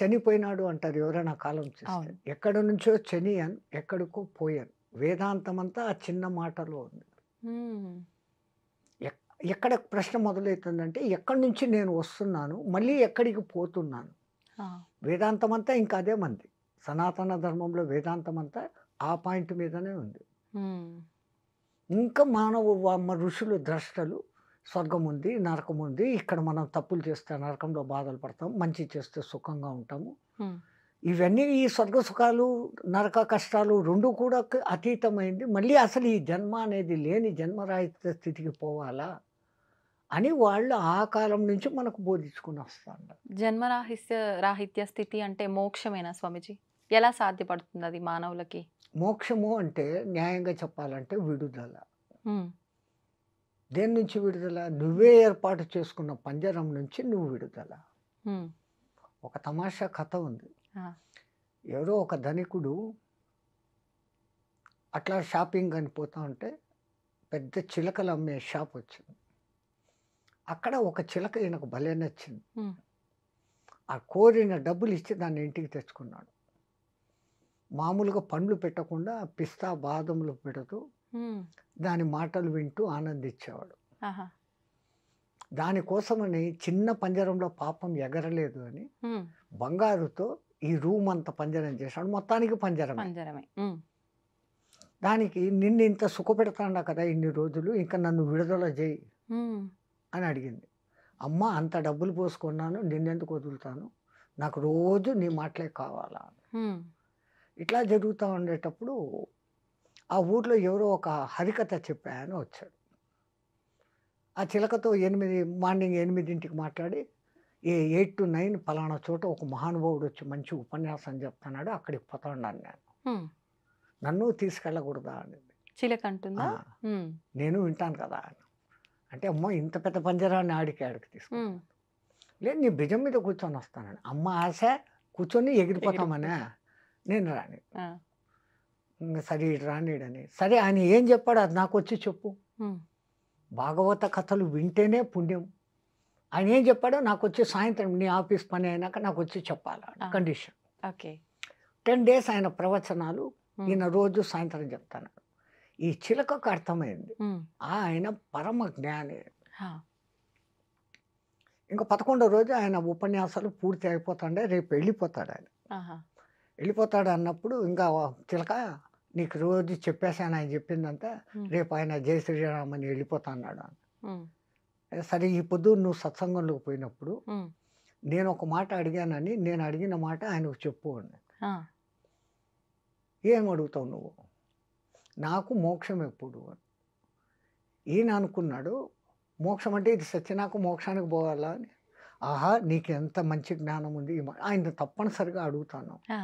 Speaker 2: చనిపోయినాడు అంటారు ఎవరైనా కాలం చేస్తే.
Speaker 1: అవును.
Speaker 2: ఎక్కడి నుంచో చనియన్, ఎక్కడికో పోయాను. వేదాంతమంతా ఆ చిన్న మాటలో ఉంది.
Speaker 1: హ్మ్.
Speaker 2: ఎక్ ఎక్కడ ప్రశ్న మొదలవుతుందంటే, ఎక్కడి నుంచి నేను వస్తున్నాను, మళ్ళీ ఎక్కడికి పోతున్నాను?
Speaker 1: ఆ!
Speaker 2: వేదాంతమంతా ఇంకా అదే మంది. సనాతన ధర్మంలో వేదాంతమంతా ఆ పాయింట్ మీదనే ఉంది.
Speaker 1: హ్మ్.
Speaker 2: ఇంకా ఋషులు, ద్రష్టలు స్వర్గం ఉంది, నరకం ఉంది. ఇక్కడ మనం తప్పులు చేస్తే నరకంలో బాధలు పడతాం. మంచి చేస్తే సుఖంగా ఉంటాము.
Speaker 1: హ్మ్.
Speaker 2: ఇవన్నీ ఈ స్వర్గ సుఖాలు, నరక కష్టాలు 2 కూడా అతీతమైంది. మళ్ళీ అసలు ఈ జన్మ అనేది లేని జన్మరాహిత్య స్థితికి పోవాలా అని వాళ్ళు ఆ కాలం నుంచి మనకు బోధించుకొని వస్తున్నారు.
Speaker 1: రాహిత్య స్థితి అంటే మోక్షమేనా స్వామీజీ? ఎలా సాధ్యపడుతుందది మానవులకి?
Speaker 2: మోక్షము అంటే న్యాయంగా చెప్పాలంటే విడుదల.
Speaker 1: హ్మ్.
Speaker 2: దేని నుంచి విడుదల?
Speaker 1: హ్మ్.
Speaker 2: నువ్వే ఏర్పాటు చేసుకున్న పంజరం నుంచి నువ్వు విడుదల.
Speaker 1: హ్మ్.
Speaker 2: ఒక తమాషా కథ ఉంది.
Speaker 1: ఆ!
Speaker 2: ఎవరో ఒక ధనికుడు అట్లా షాపింగ్ అని పోతా ఉంటే పెద్ద చిలకలు అమ్మే షాప్ వచ్చింది. అక్కడ ఒక చిలక ఈయనకు భలే నచ్చింది.
Speaker 1: హ్మ్.
Speaker 2: ఆ కోరిన డబ్బులు ఇచ్చి దాన్ని ఇంటికి తెచ్చుకున్నాడు. మామూలుగా పండ్లు పెట్టకుండా పిస్తా, బాదంలు పెడుతూ
Speaker 1: హ్మ్.
Speaker 2: దాని మాటలు వింటూ ఆనందించేవాడు.
Speaker 1: ఆహా!
Speaker 2: దానికోసమని చిన్న పంజరంలో పాపం ఎగరలేదు అని
Speaker 1: హ్మ్.
Speaker 2: బంగారుతో ఈ రూమ్ అంతా పంజరం చేశాడు. మొత్తానికి పంజరమే.
Speaker 1: పంజరమే. హ్మ్.
Speaker 2: దానికి నిన్ను ఇంత సుఖపెడతాండా కదా ఇన్ని రోజులు, ఇంకా నన్ను విడుదల చేయి
Speaker 1: హ్మ్.
Speaker 2: అని అడిగింది. అమ్మ అంత డబ్బులు పోసుకున్నాను, నిన్నెందుకు వదులుతాను, నాకు రోజు నీ మాటలే కావాలా.
Speaker 1: హ్మ్.
Speaker 2: ఇట్లా జరుగుతూ ఉండేటప్పుడు ఆ ఊర్లో ఎవరో ఒక హరికథ చెప్పా అని వచ్చాడు. ఆ చిలకతో మార్నింగ్ 8కి మాట్లాడి 8-9 పలానా చోట ఒక మహానుభావుడు వచ్చి మంచి ఉపన్యాసం చెప్తున్నాడు, అక్కడికి పోతా ఉన్నాను నేను,
Speaker 1: హ్మ్.
Speaker 2: నన్ను తీసుకెళ్ళకూడదా అనింది.
Speaker 1: చిలక
Speaker 2: ఆ,
Speaker 1: అంటుందా? హ్మ్.
Speaker 2: నేను వింటాను కదా అని. అంటే అమ్మో ఇంత పెద్ద పంజరాన్ని ఆడికి
Speaker 1: హ్మ్.
Speaker 2: తీసుకుంటాను. లేదు నీ భుజం మీద కూర్చొని వస్తానని. అమ్మ ఆశ కూర్చొని ఎగిరిపోతామనే,
Speaker 1: ఎగిరిపోతా.
Speaker 2: నేను రాని.
Speaker 1: ఆ!
Speaker 2: సరే ఇటు రానీడని. సరే ఆయన ఏం చెప్పాడు అది నాకు వచ్చి చెప్పు.
Speaker 1: హ్మ్.
Speaker 2: భాగవత కథలు వింటేనే పుణ్యం. ఆయన ఏం చెప్పాడో నాకు వచ్చి సాయంత్రం నీ ఆఫీస్ పని అయినాక నాకు వచ్చి చెప్పాలి
Speaker 1: ఆ!
Speaker 2: కండిషన్.
Speaker 1: ఓకే.
Speaker 2: 10 డేస్ ఆయన ప్రవచనాలు
Speaker 1: హ్మ్.
Speaker 2: ఈయన రోజు సాయంత్రం చెప్తాను. ఈ చిలకకు అర్థమైంది
Speaker 1: హ్మ్.
Speaker 2: ఆయన పరమ జ్ఞాని.
Speaker 1: ఆ!
Speaker 2: ఇంకా 11వ రోజు ఆయన ఉపన్యాసాలు పూర్తి అయిపోతాండే, రేపు వెళ్ళిపోతాడు ఆయన.
Speaker 1: ఆహా!
Speaker 2: వెళ్ళిపోతాడు అన్నప్పుడు ఇంకా చిలక నీకు రోజు చెప్పేసాను ఆయన చెప్పిందంతా,
Speaker 1: హ్మ్.
Speaker 2: రేపు ఆయన జై శ్రీరామ్ అని వెళ్ళిపోతా అన్నాడు.
Speaker 1: హ్మ్.
Speaker 2: సరే ఈ పొద్దు నువ్వు సత్సంగంలోకి పోయినప్పుడు
Speaker 1: హ్మ్.
Speaker 2: నేను ఒక మాట అడిగానని, నేను అడిగిన మాట ఆయనకు చెప్పు అని.
Speaker 1: ఆ!
Speaker 2: ఏం అడుగుతావు నువ్వు, నాకు మోక్షం ఎప్పుడు అని. ఈయన అనుకున్నాడు మోక్షం అంటే ఇది సత్యనాకు మోక్షానికి పోవాలా అని. ఆహా నీకు ఎంత మంచి జ్ఞానం ఉంది, ఆయన తప్పనిసరిగా అడుగుతాను.
Speaker 1: ఆ!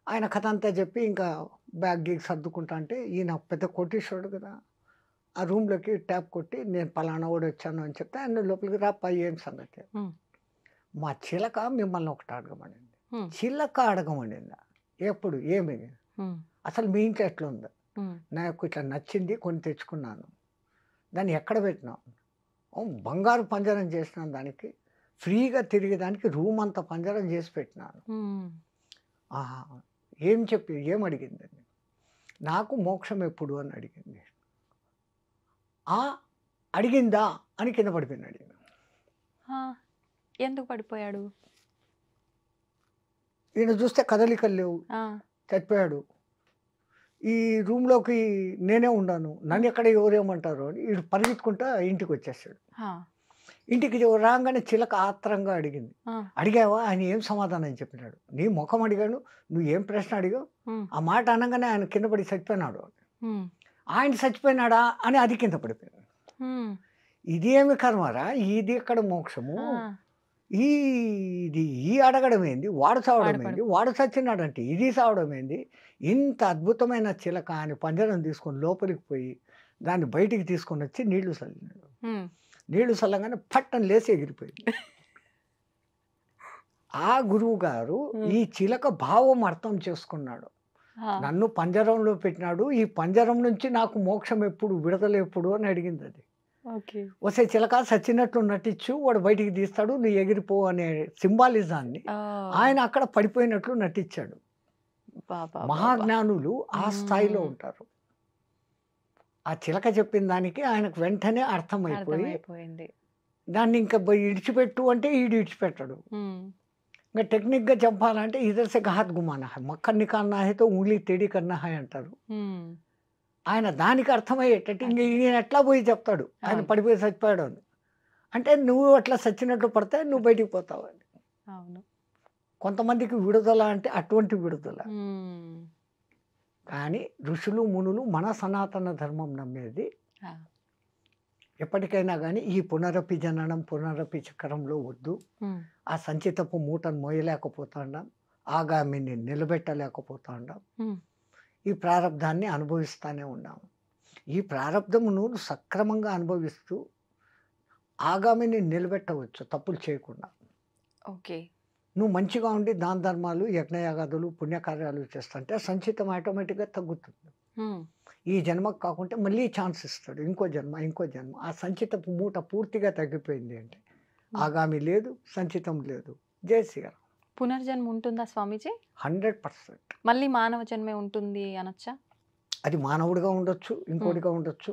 Speaker 2: ఆయన కథ అంతా చెప్పి ఇంకా బ్యాగ్ గీగ్ సర్దుకుంటా అంటే ఈయన పెద్ద కోటీశ్వరుడు కదా. ఆ రూమ్లోకి ట్యాప్ కొట్టి నేను పలానా వాడు వచ్చాను అని చెప్తే ఆయన లోపలికి రా పై ఏం సంగతి.
Speaker 1: హ్మ్.
Speaker 2: మా చిలక మిమ్మల్ని ఒకటి అడగమనింది.
Speaker 1: హ్మ్.
Speaker 2: చిలక అడగమనిందా ఎప్పుడు ఏమి,
Speaker 1: హ్మ్.
Speaker 2: అసలు మీ ఇంట్లో ఎట్లుంది,
Speaker 1: హ్మ్.
Speaker 2: నాకు ఇట్లా నచ్చింది కొన్ని తెచ్చుకున్నాను, దాన్ని ఎక్కడ పెట్టినావు, "ఓ, బంగారు పంజరం చేసినాను దానికి, ఫ్రీగా తిరిగేదానికి రూమ్ అంతా పంజరం చేసి పెట్టినాను."
Speaker 1: హ్మ్.
Speaker 2: ఆహా, ఏం చెప్పి ఏం అడిగిందండి. నాకు మోక్షం ఎప్పుడు అని అడిగింది. ఆ అడిగిందా అని కింద పడిపోయినాడు ఈయన.
Speaker 1: ఆ! ఎందుకు పడిపోయాడు?
Speaker 2: ఈయన చూస్తే కదలికలు లేవు,
Speaker 1: ఆ!
Speaker 2: చచ్చిపోయాడు. ఈ రూమ్లోకి నేనే ఉన్నాను,
Speaker 1: ఆ!
Speaker 2: నన్ను ఎక్కడ ఎవరేమంటారు అని వీడు పరిగెత్తుకుంటా ఇంటికి వచ్చేసాడు.
Speaker 1: ఆ!
Speaker 2: ఇంటికి రాగానే చిలక ఆత్రంగా అడిగింది.
Speaker 1: ఆ!
Speaker 2: అడిగావా, ఆయన ఏం సమాధానం చెప్పినాడు, నీ ముఖం అడిగాను, నువ్వు ఏం ప్రశ్న అడిగావు,
Speaker 1: హ్మ్.
Speaker 2: ఆ మాట అనగానే ఆయన కింద పడి చచ్చిపోయినాడు.
Speaker 1: హ్మ్.
Speaker 2: ఆయన చచ్చిపోయినాడా అని అది కింద పడిపోయాడు.
Speaker 1: హ్మ్.
Speaker 2: ఇది ఏమి కర్మరా, ఇది ఎక్కడ మోక్షము,
Speaker 1: ఆ!
Speaker 2: ఈ ఇది ఈ అడగడం ఏంది, వాడు చావడం
Speaker 1: వాడు
Speaker 2: ఏంది,
Speaker 1: పడిపో
Speaker 2: వాడు చచ్చినాడంటే ఇది చావడం ఏంది. ఇంత అద్భుతమైన చిలక అని పంజరం తీసుకొని లోపలికి పోయి దాన్ని బయటికి తీసుకొని వచ్చి నీళ్లు చల్లినాడు.
Speaker 1: హ్మ్.
Speaker 2: నీళ్లు చల్లగానే పట్టని లేసి ఎగిరిపోయింది. ఆ గురువు గారు
Speaker 1: హ్మ్.
Speaker 2: ఈ చిలక భావం అర్థం చేసుకున్నాడు.
Speaker 1: ఆ!
Speaker 2: నన్ను పంజరంలో పెట్టినాడు, ఈ పంజరం నుంచి నాకు మోక్షం ఎప్పుడు, విడుదల ఎప్పుడు అని అడిగింది అది.
Speaker 1: ఓకే.
Speaker 2: వసే చిలక సచ్చినట్లు నటించు, వాడు బయటికి తీస్తాడు, నువ్వు ఎగిరిపో అనే సింబాలిజాన్ని
Speaker 1: ఓహ్!
Speaker 2: ఆయన అక్కడ పడిపోయినట్లు నటించాడు.
Speaker 1: అబ్బబ్బబ్బబ్బా!
Speaker 2: మహాజ్ఞానులు ఆ స్థాయిలో
Speaker 1: హ్మ్.
Speaker 2: ఉంటారు. ఆ చిలక చెప్పిన దానికి ఆయనకు వెంటనే అర్థమైపోయి
Speaker 1: అర్థమైపోయింది.
Speaker 2: దాన్ని ఇంకా ఇడిచిపెట్టు అంటే ఈడు ఇడిచిపెట్టడు.
Speaker 1: హ్మ్.
Speaker 2: ఇంకా టెక్నిక్‌గా చెప్పాలంటే ఇధర్ సే ఘాత్ గుమానా హై, మక్కన్ నికాల్నా హై తో उँगली टेढ़ी करना है అంటారు.
Speaker 1: హ్మ్.
Speaker 2: ఆయన దానికి అర్థమయ్యేటట్టు ఇంక ఈయన ఎట్లా పోయి చెప్తాడు, ఆయన
Speaker 1: అవును.
Speaker 2: పడిపోయి చచ్చిపోయాడు అని. అంటే నువ్వు అట్లా సచ్చినట్లు పడితే నువ్వు బయటికి పోతావు అని.
Speaker 1: అవును.
Speaker 2: కొంతమందికి విడుదల అంటే అటువంటి విడుదల.
Speaker 1: హ్మ్.
Speaker 2: కానీ ఋషులు, మునులు మన సనాతన ధర్మం నమ్మేది
Speaker 1: ఆ!
Speaker 2: ఎప్పటికైనా గానీ ఈ పునరపి జననం, పునరపి చక్రంలో వద్దు.
Speaker 1: హ్మ్.
Speaker 2: ఆ సంచితపు మూటను మోయలేకపోతాండాం. ఆగామిని నిలబెట్టలేకపోతాండాం.
Speaker 1: హ్మ్.
Speaker 2: ఈ ప్రారబ్ధాన్ని అనుభవిస్తానే ఉన్నాము. ఈ ప్రారబ్ధమును సక్రమంగా అనుభవిస్తూ ఆగామిని నిలబెట్టవచ్చు తప్పులు చేయకుండా.
Speaker 1: ఓకే.
Speaker 2: నువ్వు మంచిగా ఉండి దాన ధర్మాలు, యజ్ఞయాగాదులు, పుణ్యకార్యాలు చేస్తుంటే సంచితం ఆటోమేటిక్‌గా తగ్గుతుంది.
Speaker 1: హ్మ్.
Speaker 2: ఈ జన్మకు కాకుంటే మళ్ళీ ఛాన్స్ ఇస్తాడు. ఇంకో జన్మ, ఇంకో జన్మ. ఆ సంచితపు మూట పూర్తిగా తగ్గిపోయింది అంటే
Speaker 1: హ్మ్.
Speaker 2: ఆగామి లేదు, సంచితం లేదు. జై శ్రీరామ్.
Speaker 1: పునర్జన్మ ఉంటుందా స్వామీజీ?
Speaker 2: 100%.
Speaker 1: మళ్ళీ మానవ జన్మే ఉంటుంది అనొచ్చా?
Speaker 2: అది మానవుడిగా ఉండొచ్చు,
Speaker 1: హ్మ్.
Speaker 2: ఇంకోటిగా ఉండొచ్చు.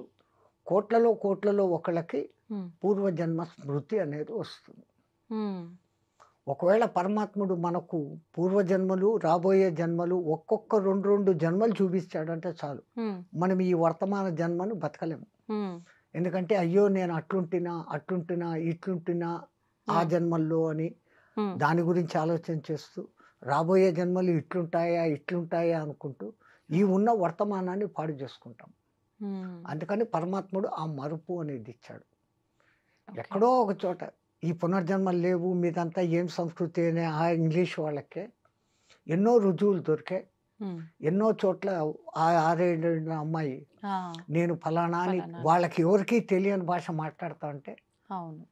Speaker 2: కోట్లలో కోట్లలో ఒకళ్ళకి
Speaker 1: హ్మ్.
Speaker 2: పూర్వజన్మ స్మృతి అనేది వస్తుంది.
Speaker 1: హ్మ్.
Speaker 2: ఒకవేళ పరమాత్ముడు మనకు పూర్వజన్మలు, రాబోయే జన్మలు ఒక్కొక్క 2, 2 జన్మలు చూపిచ్చాడంటే చాలు.
Speaker 1: హ్మ్.
Speaker 2: మనం ఈ వర్తమాన జన్మను బతకలేము.
Speaker 1: హ్మ్.
Speaker 2: ఎందుకంటే అయ్యో! నేను అట్లుంటినా, ఇట్లుంటినా ఆ
Speaker 1: హ్మ్.
Speaker 2: జన్మల్లో అని
Speaker 1: హ్మ్.
Speaker 2: దాని గురించి ఆలోచన చేస్తూ, రాబోయే జన్మలు ఇట్లుంటాయా అనుకుంటూ, ఈ
Speaker 1: ఆ!
Speaker 2: ఉన్న వర్తమానాన్ని పాడు చేసుకుంటాం.
Speaker 1: హ్మ్.
Speaker 2: అందుకని పరమాత్ముడు ఆ మరుపు అనేది ఇచ్చాడు.
Speaker 1: ఓకే.
Speaker 2: ఎక్కడో ఒక చోట ఈ పునర్జన్మలు లేవు, మీదంతా ఏం సంస్కృతి అని ఆ ఇంగ్లీష్ వాళ్ళకే ఎన్నో రుజువులు దొరికాయి.
Speaker 1: హ్మ్.
Speaker 2: ఎన్నో చోట్ల ఆ 6, 7 ఏళ్ల అమ్మాయి
Speaker 1: ఆ!
Speaker 2: నేను ఫలానా అని
Speaker 1: ఫలానా అని.
Speaker 2: వాళ్ళకి ఎవరికీ తెలియని భాష మాట్లాడుతా ఉంటే,
Speaker 1: అవును.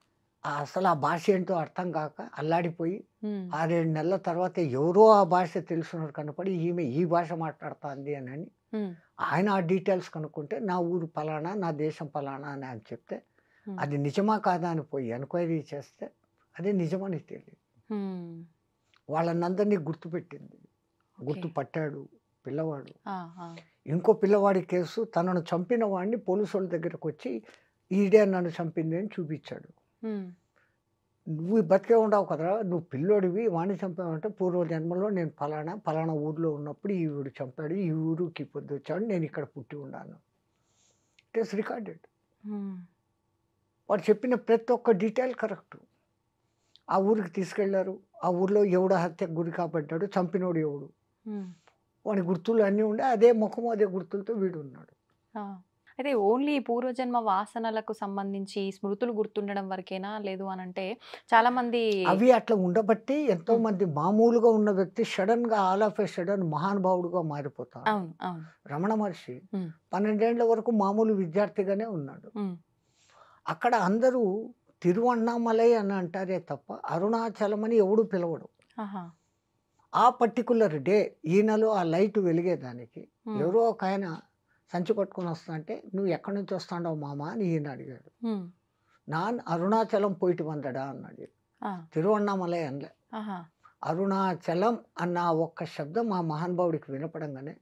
Speaker 2: అసలు ఆ భాష ఏంటో అర్థం కాక అల్లాడిపోయి
Speaker 1: హ్మ్.
Speaker 2: 6, 7 నెలల తర్వాత ఎవరో ఆ భాష తెలిసినోడు కనపడి ఈమె ఈ భాష మాట్లాడుతాంది అని
Speaker 1: హ్మ్.
Speaker 2: ఆయన ఆ డీటెయిల్స్ కనుక్కుంటే నా ఊరు పలానా, నా దేశం పలానా అని ఆయన చెప్తే,
Speaker 1: హ్మ్.
Speaker 2: అది నిజమా కాదా అని పోయి ఎంక్వైరీ చేస్తే అది నిజమని తెలియదు.
Speaker 1: హ్మ్.
Speaker 2: వాళ్ళనందరినీ గుర్తుపెట్టింది.
Speaker 1: ఓకే.
Speaker 2: గుర్తుపట్టాడు పిల్లవాడు.
Speaker 1: ఆ! ఆ!
Speaker 2: ఇంకో పిల్లవాడి కేసు తనను చంపిన వాడిని పోలీసోళ్ళ దగ్గరకొచ్చి ఈడే నన్ను చంపింది అని చూపిచ్చాడు.
Speaker 1: హ్మ్.
Speaker 2: నువ్వు బతికే ఉండవు కదరా! నువ్వు పిల్లోడివి వాడిని చంపావంటే పూర్వజన్మలో నేను పలానా ఊర్లో ఉన్నప్పుడు ఈవిడు చంపాడు. ఈ ఊరికి పొద్దొచ్చాడు. నేనిక్కడ పుట్టి ఉన్నాను. It is recorded.
Speaker 1: హ్మ్.
Speaker 2: వాడు చెప్పిన ప్రతి ఒక్క డీటెయిల్ కరెక్టు. ఆ ఊరికి తీసుకెళ్లారు. ఆ ఊర్లో ఎవడు హత్యకు గురి కాబడ్డాడు, చంపినోడు ఎవడు?
Speaker 1: హ్మ్.
Speaker 2: వాడి గుర్తులు అన్నీ ఉండే అదే ముఖము, అదే గుర్తులతో వీడున్నాడు.
Speaker 1: ఆ! అయితే ఓన్లీ పూర్వజన్మ వాసనలకు సంబంధించి స్మృతులు గుర్తుండడం వరకేనా? లేదు అనంటే చాలామంది
Speaker 2: అవి అట్లా ఉండబట్టి
Speaker 1: హ్మ్.
Speaker 2: ఎంతోమంది మామూలుగా ఉన్న వ్యక్తి సడెన్‌గా ఆల్ ఆఫ్ ఎ సడెన్ మహానుభావుడుగా మారిపోతాడు.
Speaker 1: అవును. అవును.
Speaker 2: రమణ మహర్షి
Speaker 1: హ్మ్.
Speaker 2: 12 ఏళ్ల వరకు మామూలు విద్యార్థిగానే ఉన్నాడు.
Speaker 1: హ్మ్.
Speaker 2: అక్కడ అందరూ తిరువన్నామలై అని అంటారే తప్ప అరుణాచలం అని ఎవడు పిలవడు.
Speaker 1: ఆహా!
Speaker 2: ఆ పర్టిక్యులర్ డే ఈయనలో ఆ లైట్ వెలిగేదానికి
Speaker 1: హ్మ్.
Speaker 2: ఎవరో ఒకాయన సంచి పట్టుకొని వస్తాంటే, "నువ్వు ఎక్కడి నుంచి వస్తాండావు మామ" అని ఈయన అడిగాడు.
Speaker 1: హ్మ్.
Speaker 2: "నాన్ అరుణాచలం పోయిటి వందడా" అన్నాడు.
Speaker 1: ఆ!
Speaker 2: తిరువన్నామలై అనలే.
Speaker 1: ఆహా!
Speaker 2: అరుణాచలం అన్న ఆ ఒక్క శబ్దం ఆ మహానుభావుడికి వినపడంగానే,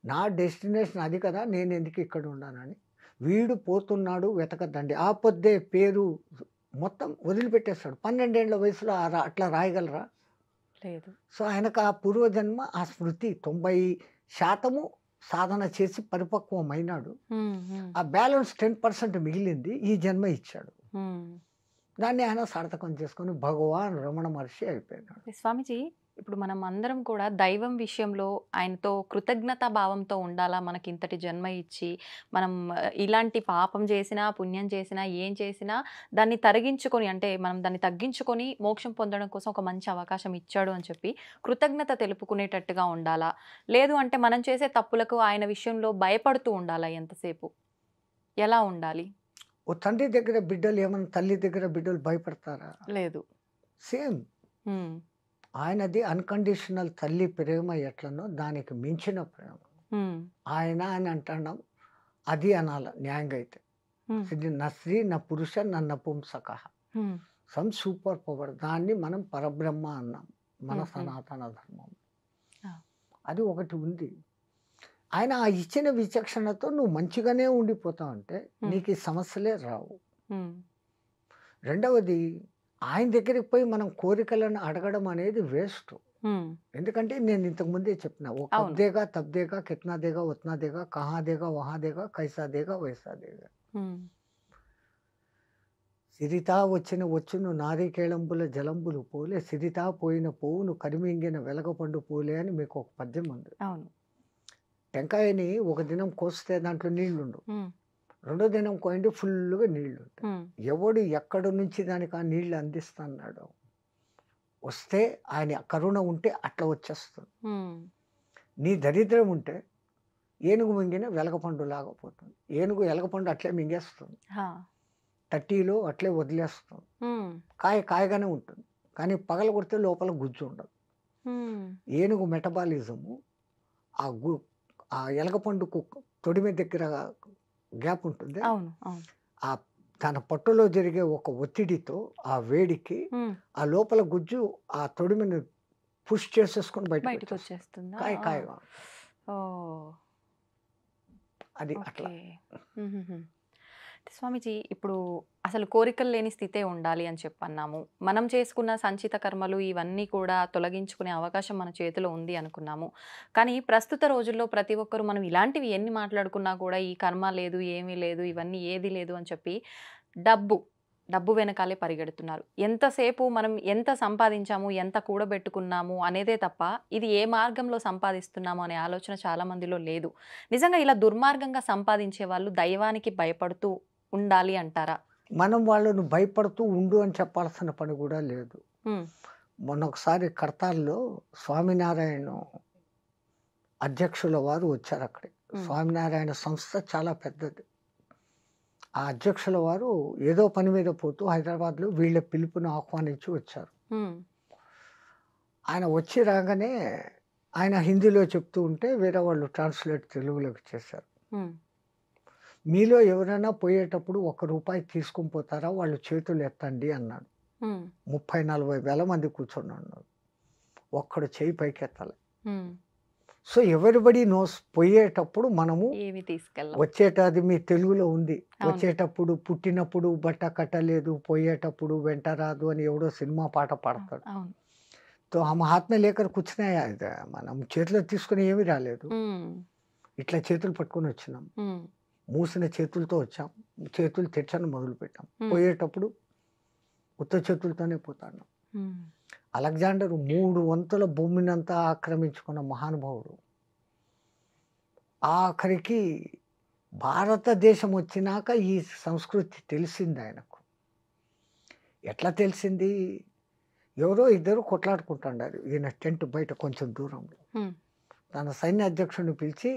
Speaker 2: నా డెస్టినేషన్ అది కదా! నేనెందుకు ఇక్కడ ఉండానని, వీడు పోతున్నాడు వెతకద్దండి. ఆ పొద్దే పేరు మొత్తం వదిలిపెట్టేస్తాడు. 12 ఏళ్ల వయసులో అట్లా రాయగలరా?
Speaker 1: లేదు.
Speaker 2: సో, ఆయనకు ఆ పూర్వజన్మ ఆ స్మృతి 90% సాధన చేసి పరిపక్వమైనాడు.
Speaker 1: హ్మ్. హ్మ్.
Speaker 2: ఆ బ్యాలెన్స్ 10% మిగిలింది ఈ జన్మ ఇచ్చాడు.
Speaker 1: హ్మ్.
Speaker 2: దాన్ని ఆయన సార్థకం చేసుకొని భగవాన్ రమణ మహర్షి అయిపోయినాడు.
Speaker 1: స్వామీజీ, ఇప్పుడు మనం అందరం కూడా దైవం విషయంలో ఆయనతో కృతజ్ఞతా భావంతో ఉండాలా? మనకింతటి జన్మ ఇచ్చి, మనం ఇలాంటి పాపం చేసినా, పుణ్యం చేసినా, ఏం చేసినా దాన్ని తరిగించుకొని అంటే మనం దాన్ని తగ్గించుకొని మోక్షం పొందడం కోసం ఒక మంచి అవకాశం ఇచ్చాడు అని చెప్పి కృతజ్ఞత తెలుపుకునేటట్టుగా ఉండాలా? లేదు అంటే మనం చేసే తప్పులకు ఆయన విషయంలో భయపడుతూ ఉండాలా ఎంతసేపు? ఎలా ఉండాలి?
Speaker 2: ఓ తండ్రి దగ్గర బిడ్డలు ఏమన్నా తల్లి దగ్గర బిడ్డలు భయపడతారా?
Speaker 1: లేదు.
Speaker 2: సేమ్.
Speaker 1: హ్మ్.
Speaker 2: ఆయనది అన్‌కండిషనల్ తల్లి ప్రేమ ఎట్లనో దానికి మించిన ప్రేమ.
Speaker 1: హ్మ్.
Speaker 2: ఆయన అని అంటున్నాం. అది అనాల న్యాయంగా అయితే.
Speaker 1: హ్మ్.
Speaker 2: ఇది నా స్త్రీ, నా పురుష, నా నపుంసకః.
Speaker 1: హ్మ్.
Speaker 2: Some super power. దాన్ని మనం పరబ్రహ్మ అన్నాం. మన
Speaker 1: హ్మ్. హ్మ్.
Speaker 2: సనాతన ధర్మం.
Speaker 1: ఆ!
Speaker 2: అది ఒకటి ఉంది. ఆయన ఆ ఇచ్చిన విచక్షణతో నువ్వు మంచిగానే ఉండిపోతావంటే
Speaker 1: హ్మ్.
Speaker 2: నీకు ఈ సమస్యలే రావు.
Speaker 1: హ్మ్.
Speaker 2: రెండవది ఆయన దగ్గరికి పోయి మనం కోరికలను అడగడం అనేది వేస్ట్.
Speaker 1: హ్మ్.
Speaker 2: ఎందుకంటే నేను ఇంతకు ముందే చెప్పిన. "वो कब
Speaker 1: అవును.
Speaker 2: देगा, तब देगा, कितना देगा, उतना देगा, कहाँ देगा, वहाँ देगा, कैसा देगा, वैसा देगा."
Speaker 1: హ్మ్.
Speaker 2: సిరితా వచ్చిన వచ్చును నారికేళంబుల జలంబులు పోలే సిరితా పోయిన పోవును కరిమింగిన వెలగపండు పూలే అని మీకు ఒక పద్యం ఉంది.
Speaker 1: అవును.
Speaker 2: టెంకాయని ఒక దినం కోస్తే దాంట్లో నీళ్లుండవు.
Speaker 1: హ్మ్.
Speaker 2: రెండో దినం కోయండి ఫుల్‌గా నీళ్లుంటాయి.
Speaker 1: హ్మ్.
Speaker 2: ఎవడు ఎక్కడి నుంచి దానికి ఆ నీళ్లు అందిస్తన్నాడో, వస్తే ఆయన కరుణ ఉంటే అట్లా వచ్చేస్తుంది.
Speaker 1: హ్మ్.
Speaker 2: నీ దరిద్రం ఉంటే ఏనుగు మింగిన వెలగపండులాగా పోతుంది. ఏనుగు ఎలగపండు అట్లే మింగేస్తుంది.
Speaker 1: ఆ!
Speaker 2: 30లో అట్లే వదిలేస్తుంది.
Speaker 1: హ్మ్.
Speaker 2: కాయగానే ఉంటుంది. కానీ పగలగొడితే లోపల గుజ్జు ఉండదు.
Speaker 1: హ్మ్.
Speaker 2: ఏనుగు మెటబాలిజము ఆ గు ఆ ఎలగపండుకు తొడిమె దగ్గర గ్యాప్ ఉంటుందే,
Speaker 1: అవును. అవును.
Speaker 2: ఆ తన పొట్టలో జరిగే ఒక ఒత్తిడితో, ఆ వేడికి
Speaker 1: హ్మ్.
Speaker 2: ఆ లోపల గుజ్జు ఆ తొడిమెను పుష్ చేసేసుకొని బయటకొచ్చేస్తుంది.
Speaker 1: బయటికొచ్చేస్తుందా? ఆ!
Speaker 2: కాయగా.
Speaker 1: ఓహ్!
Speaker 2: అది అట్లా.
Speaker 1: ఓకే. హుహుహు. స్వామీజీ ఇప్పుడు అసలు కోరికలు లేని స్థితే ఉండాలి అని చెప్పన్నాము. మనం చేసుకున్న సంచిత కర్మలు ఇవన్నీ కూడా తొలగించుకునే అవకాశం మన చేతిలో ఉంది అనుకున్నాము. కానీ ప్రస్తుత రోజుల్లో ప్రతి ఒక్కరు మనం ఇలాంటివి ఎన్ని మాట్లాడుకున్నా కూడా ఈ కర్మ లేదు, ఏమీ లేదు, ఇవన్నీ ఏది లేదు అని చెప్పి డబ్బు, డబ్బు వెనకాలే పరిగెడుతున్నారు. ఎంతసేపు మనం ఎంత సంపాదించాము, ఎంత కూడబెట్టుకున్నాము అనేదే తప్ప ఇది ఏ మార్గంలో సంపాదిస్తున్నాము అనే ఆలోచన చాలా మందిలో లేదు. నిజంగా ఇలా దుర్మార్గంగా సంపాదించే వాళ్ళు దైవానికి భయపడుతూ ఉండాలి అంటారా?
Speaker 2: మనం వాళ్ళను భయపడుతూ ఉండు అని చెప్పాల్సిన పని కూడా లేదు.
Speaker 1: హ్మ్.
Speaker 2: మొన్న ఒకసారి కడతాల్లో స్వామినారాయణ అధ్యక్షుల వారు వచ్చారు అక్కడికి.
Speaker 1: హ్మ్.
Speaker 2: స్వామినారాయణ సంస్థ చాలా పెద్దది. ఆ అధ్యక్షుల వారు ఏదో పని మీద పోతూ హైదరాబాద్‌లో వీళ్ళ పిలుపుని ఆహ్వానించి వచ్చారు.
Speaker 1: హ్మ్.
Speaker 2: ఆయన వచ్చి రాగానే ఆయన హిందీలో చెప్తూ ఉంటే వేరే వాళ్ళు ట్రాన్స్‌లేట్ తెలుగులోకి చేశారు.
Speaker 1: హ్మ్.
Speaker 2: మీలో ఎవరైనా పోయేటప్పుడు ₹1 తీసుకొని పోతారా? వాళ్ళు చేతులు ఎత్తండి అన్నాడు.
Speaker 1: హ్మ్.
Speaker 2: 30, 40 వేల మంది కూర్చొనున్నారు. ఒక్కడు చెయ్యి పైకెత్తలే.
Speaker 1: హ్మ్.
Speaker 2: సో, ఎవ్రీబడీ నోస్ పోయేటప్పుడు మనము
Speaker 1: ఏమి తీసుకెళ్ళం.
Speaker 2: అది మీ తెలుగులో ఉంది.
Speaker 1: అవును.
Speaker 2: వచ్చేటప్పుడు పుట్టినప్పుడు బట్ట కట్టలేదు, పోయేటప్పుడు వెంట రాదు అని ఎవడో సినిమా పాట పాడతాడు.
Speaker 1: అవును.
Speaker 2: తో హమ్ హాత్ మే లేకర్ కుచ్ నహీ ఆయేగా. మనం చేతిలో తీసుకొని ఏమీ రాలేదు.
Speaker 1: హ్మ్.
Speaker 2: ఇట్లా చేతులు పట్టుకొని వచ్చినాం.
Speaker 1: హ్మ్.
Speaker 2: మూసిన చేతులతో వచ్చాం. చేతులు తెచ్చడం మొదలుపెట్టాం.
Speaker 1: హ్మ్.
Speaker 2: పోయేటప్పుడు ఉత్త చేతులతోనే పోతాను.
Speaker 1: హ్మ్.
Speaker 2: అలెగ్జాండర్ 3 వంతుల భూమినంతా ఆక్రమించుకున్న మహానుభావుడు. ఆఖరికి భారతదేశం వచ్చినాక ఈ సంస్కృతి తెలిసింది ఆయనకు. ఎట్లా తెలిసింది? ఎవరో ఇద్దరు కొట్లాడుకుంటున్నారు. ఈయన టెంట్ బయట కొంచెం దూరంలో.
Speaker 1: హ్మ్.
Speaker 2: తన సైన్య అధ్యక్షుడిని పిలిచి,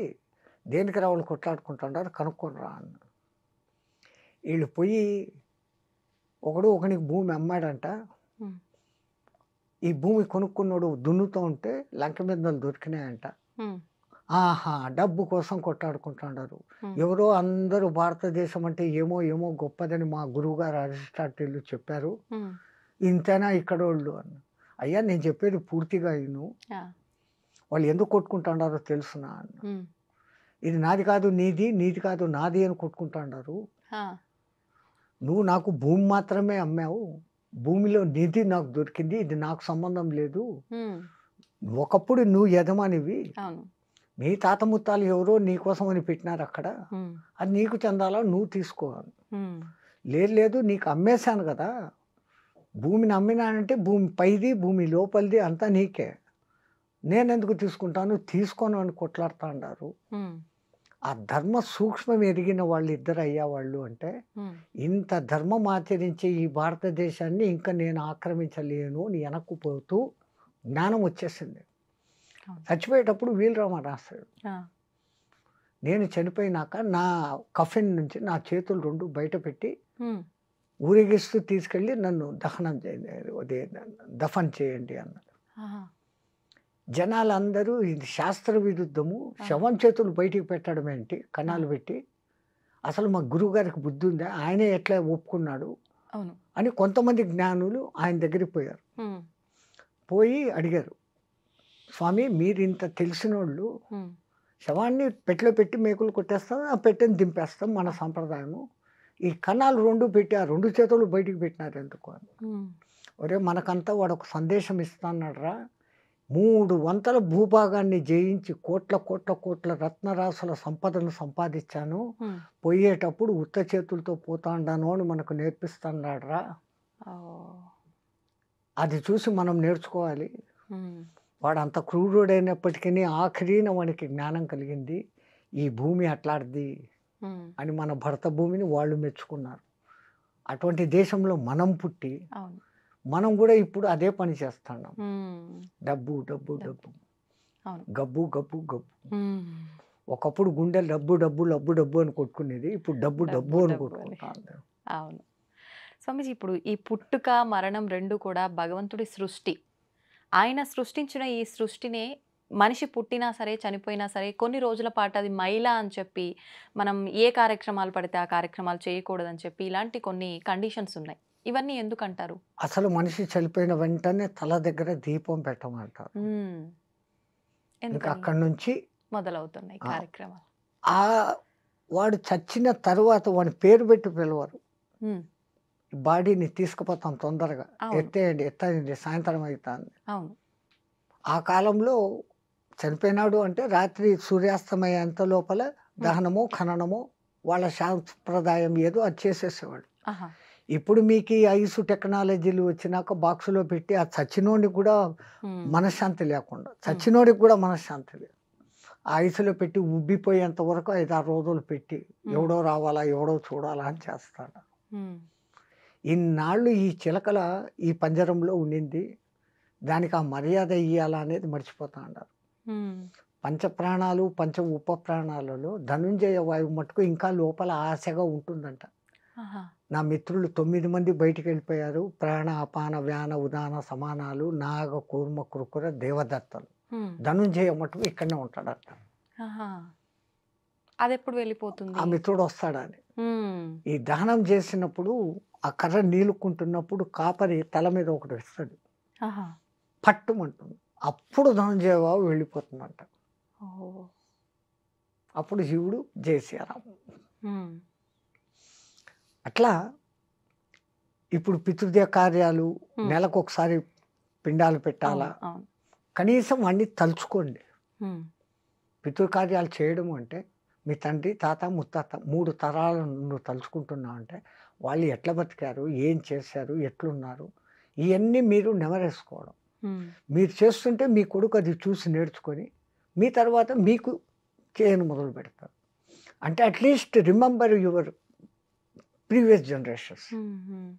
Speaker 2: "దేనికిరా వాళ్ళు కొట్లాడుకుంటున్నారు కనుక్కొనిరా" అన్నాడు. ఈళ్ళు పోయి ఒకడు ఒకనికి భూమి అమ్మాడంట.
Speaker 1: హ్మ్.
Speaker 2: ఈ భూమి కొనుక్కున్నోడు దున్నుతూ ఉంటే లంక బిందెలు దొరికినాయంట.
Speaker 1: హ్మ్.
Speaker 2: ఆహా! డబ్బు కోసం కొట్లాడుకుంటున్నారు.
Speaker 1: హ్మ్.
Speaker 2: ఎవరో అందరూ భారతదేశం అంటే ఏమో ఏమో గొప్పదని మా గురువుగారు అరిస్టాటిల్ చెప్పారు.
Speaker 1: హ్మ్.
Speaker 2: ఇంతేనా ఇక్కడోళ్ళు అన్నా. అయ్యా నేను చెప్పేది పూర్తిగా ఇను.
Speaker 1: ఆ!
Speaker 2: వాళ్ళు ఎందుకు కొట్టుకుంటున్నారో తెలుసునా అన్నా.
Speaker 1: హ్మ్.
Speaker 2: ఇది నాది కాదు నీది, నీది కాదు నాది అని కొట్టుకుంటున్నారు.
Speaker 1: ఆ!
Speaker 2: నువ్వు నాకు భూమి మాత్రమే అమ్మావు. భూమిలో నిధి నాకు దొరికింది. ఇది నాకు సంబంధం లేదు.
Speaker 1: హ్మ్.
Speaker 2: ఒకప్పుడు నువ్వు యజమానివి.
Speaker 1: అవును.
Speaker 2: మీ తాత ముత్తాలు ఎవరో నీకోసమని పెట్టినారక్కడ.
Speaker 1: హ్మ్.
Speaker 2: అది నీకు చెందాలా నువ్వు తీసుకో అని.
Speaker 1: హ్మ్.
Speaker 2: లేదు లేదు నీకు అమ్మేశాను గదా! భూమిని అమ్మినానంటే భూమి పైది, భూమి లోపలిది అంతా నీకే. నేనెందుకు తీసుకుంటాను? తీసుకోను అని కొట్లాడుతాండారు.
Speaker 1: హ్మ్.
Speaker 2: ఆ ధర్మ సూక్ష్మం ఎరిగిన వాళ్ళిద్దరు అయ్యేవాళ్ళు అంటే,
Speaker 1: హ్మ్.
Speaker 2: ఇంత ధర్మం ఆచరించే ఈ భారతదేశాన్ని ఇంక నేను ఆక్రమించలేను అని వెనక్కు పోతూ జ్ఞానం వచ్చేసింది.
Speaker 1: అవును.
Speaker 2: చచ్చిపోయేటప్పుడు వీలరామ రాస్తాడు.
Speaker 1: ఆ!
Speaker 2: నేను చనిపోయినాక నా కఫిన్ నుంచి నా చేతులు 2 బయట పెట్టి
Speaker 1: హ్మ్.
Speaker 2: ఊరేగిస్తూ తీసుకెళ్ళి నన్ను దహనం దఫన్ చేయండి అన్నాడు.
Speaker 1: ఆహా!
Speaker 2: జనాలందరూ ఇది శాస్త్ర విరుద్ధము.
Speaker 1: ఆ!
Speaker 2: శవం చేతులు బయటికి పెట్టడం ఏంటి?
Speaker 1: ఆ!
Speaker 2: కన్నాలు పెట్టి. అసలు మా గురువుగారికి బుద్ధి ఉందా? ఆయనే ఎట్లా ఒప్పుకున్నాడు?
Speaker 1: అవును.
Speaker 2: అని కొంతమంది జ్ఞానులు ఆయన దగ్గరికి పోయారు.
Speaker 1: హ్మ్.
Speaker 2: పోయి అడిగారు. స్వామి మీరింత తెలిసినోళ్ళు
Speaker 1: హ్మ్.
Speaker 2: శవాన్ని పెట్టెలో పెట్టి మేకులు కొట్టేస్తాం. ఆ పెట్టెని దింపేస్తాం మన
Speaker 1: ఆ!
Speaker 2: సంప్రదాయము. ఈ కన్నాలు 2 పెట్టి, ఆ 2 చేతులు బయటికి పెట్టినారెందుకు అని.
Speaker 1: హ్మ్.
Speaker 2: ఒరేయ్! మనకంతా వాడొక సందేశం ఇస్తన్నాడురా. 3 వంతుల భూభాగాన్ని జయించి కోట్ల, కోట్ల, కోట్ల రత్నరాసుల సంపదను సంపాదించాను.
Speaker 1: హ్మ్.
Speaker 2: పోయేటప్పుడు ఉత్త చేతులతో పోతాండాను అని మనకు నేర్పిస్తన్నాడురా.
Speaker 1: ఓహ్!
Speaker 2: అది చూసి మనం నేర్చుకోవాలి.
Speaker 1: హ్మ్.
Speaker 2: వాడంత క్రూరుడైనప్పటికిని ఆఖరిన వానికి జ్ఞానం కలిగింది. ఈ భూమి అట్లాడిది
Speaker 1: హ్మ్.
Speaker 2: అని మన భరత భూమిని వాళ్ళు మెచ్చుకున్నారు. అటువంటి దేశంలో మనం పుట్టి,
Speaker 1: అవును.
Speaker 2: మనం గూడా ఇప్పుడు అదే పని చేస్తున్నాం.
Speaker 1: హ్మ్.
Speaker 2: డబ్బు, డబ్బు,
Speaker 1: డబ్బు.
Speaker 2: డబ్బు.
Speaker 1: అవును.
Speaker 2: గబ్బు, గబ్బు, గబ్బు.
Speaker 1: హ్మ్.
Speaker 2: ఒకప్పుడు గుండె డబ్బు, డబ్బు, లబ్బు, డబ్బు అని కొట్టుకునేది. ఇప్పుడు డబ్బు, డబ్బు
Speaker 1: డబ్బు,
Speaker 2: అని
Speaker 1: డబ్బు అని.
Speaker 2: కొట్టుకుంటాంది.
Speaker 1: అవును. స్వామీజీ ఇప్పుడు ఈ పుట్టుక, మరణం 2 కూడా భగవంతుడి సృష్టి. ఆయన సృష్టించిన ఈ సృష్టినే మనిషి పుట్టినా సరే, చనిపోయినా సరే కొన్ని రోజుల పాటు అది మైల అని చెప్పి, మనం ఏ కార్యక్రమాలు పడితే ఆ కార్యక్రమాలు చేయకూడదని చెప్పి ఇలాంటి కొన్ని కండిషన్స్ ఉన్నాయి. ఇవన్నీ ఎందుకంటారు?
Speaker 2: అసలు మనిషి చనిపోయిన వెంటనే తల దగ్గర దీపం పెట్టమంటారు.
Speaker 1: హ్మ్.
Speaker 2: ఇంకా
Speaker 1: ఎందుకని?
Speaker 2: అక్కడి నుంచి
Speaker 1: మొదలవుతున్నాయి
Speaker 2: ఆ!
Speaker 1: కార్యక్రమాలు.
Speaker 2: ఆ వాడు చచ్చిన తర్వాత వాడి పేరు పెట్టి పిలవరు.
Speaker 1: హ్మ్.
Speaker 2: బాడీని తీసుకుపోతాం తొందరగా.
Speaker 1: అవును.
Speaker 2: ఎత్తేయండి, ఎత్తేయండి సాయంత్రం అయితాంది.
Speaker 1: అవును.
Speaker 2: ఆ కాలంలో చనిపోయినాడు అంటే రాత్రి సూర్యాస్తమయ్యేంత లోపల
Speaker 1: హ్మ్.
Speaker 2: దహనమో, ఖననమో వాళ్ళ సాంప్రదాయం ఏదో అది చేసేసేవాళ్ళు.
Speaker 1: ఆహా!
Speaker 2: ఇప్పుడు మీకు ఈ ఐసు టెక్నాలజీలు వచ్చినాక బాక్స్‌లో పెట్టి ఆ చచ్చినోడిని కూడా
Speaker 1: హ్మ్.
Speaker 2: మనశ్శాంతి లేకుండా,
Speaker 1: హ్మ్.
Speaker 2: చచ్చినోడికి కూడా మనశ్శాంతి లేదు. ఆ ఐస్‌లో పెట్టి ఉబ్బిపోయేంత వరకు 5, 6 రోజులు పెట్టి
Speaker 1: హ్మ్.
Speaker 2: ఎవడో రావాలా, ఎవడో చూడాలా అని చేస్తాడు.
Speaker 1: హ్మ్.
Speaker 2: ఇన్నాళ్ళు ఈ చిలకల ఈ పంజరంలో ఉండింది. దానికి ఆ మర్యాద ఇయ్యాలా అనేది మర్చిపోతాండారు.
Speaker 1: హ్మ్.
Speaker 2: పంచప్రాణాలు, పంచ ఉప ప్రాణాలలో ధనుంజయ వాయువు మట్టుకు ఇంకా లోపల ఆశగా ఉంటుందంట.
Speaker 1: ఆహా!
Speaker 2: నా మిత్రులు 9 మంది బయటికెళ్ళిపోయారు. ప్రాణ, అపాన, వ్యాన, ఉదాన సమానాలు, నాగ, కూర్మ, కృకుర, దేవదత్తలు.
Speaker 1: హ్మ్.
Speaker 2: ధనుంజయ మట్టుకు ఇక్కడనే ఉంటాడంట.
Speaker 1: ఆహా! అదెప్పుడు
Speaker 2: ఆ
Speaker 1: వెళ్ళిపోతుంది?
Speaker 2: మిత్రుడు వస్తాడని.
Speaker 1: హ్మ్.
Speaker 2: ఈ దహనం చేసినప్పుడు ఆ కర్ర నీలుక్కుంటున్నప్పుడు కాపరి తల మీద ఒకటి ఇస్తాడు.
Speaker 1: ఆహా!
Speaker 2: పట్టుమంటుంది. అప్పుడు ధనుంజయ బాబు వెళ్ళిపోతుందంట.
Speaker 1: ఓహ్!
Speaker 2: అప్పుడు శివుడు జై శ్రీరామ్.
Speaker 1: హ్మ్.
Speaker 2: అట్లా ఇప్పుడు పితృదేవ కార్యాలు
Speaker 1: హ్మ్.
Speaker 2: నెలకొకసారి పిండాలు పెట్టాలా?
Speaker 1: అవును. అవును.
Speaker 2: కనీసం వాడిని తలుచుకోండి.
Speaker 1: హ్మ్.
Speaker 2: పితృకార్యాలు చేయడం అంటే మీ తండ్రి, తాత, ముత్తాత 3 తరాలను నువ్వు తలుచుకుంటున్నావు అంటే వాళ్ళు ఎట్లా బతికారు? ఏం చేశారు? ఎట్లున్నారు? ఇయన్నీ మీరు నెమరేసుకోవడం.
Speaker 1: హ్మ్.
Speaker 2: మీరు చేస్తుంటే మీ కొడుకు అది చూసి నేర్చుకొని మీ తర్వాత మీకు చేయను మొదలుపెడతారు. అంటే at least remember your previous generations.
Speaker 1: హ్మ్. హ్మ్.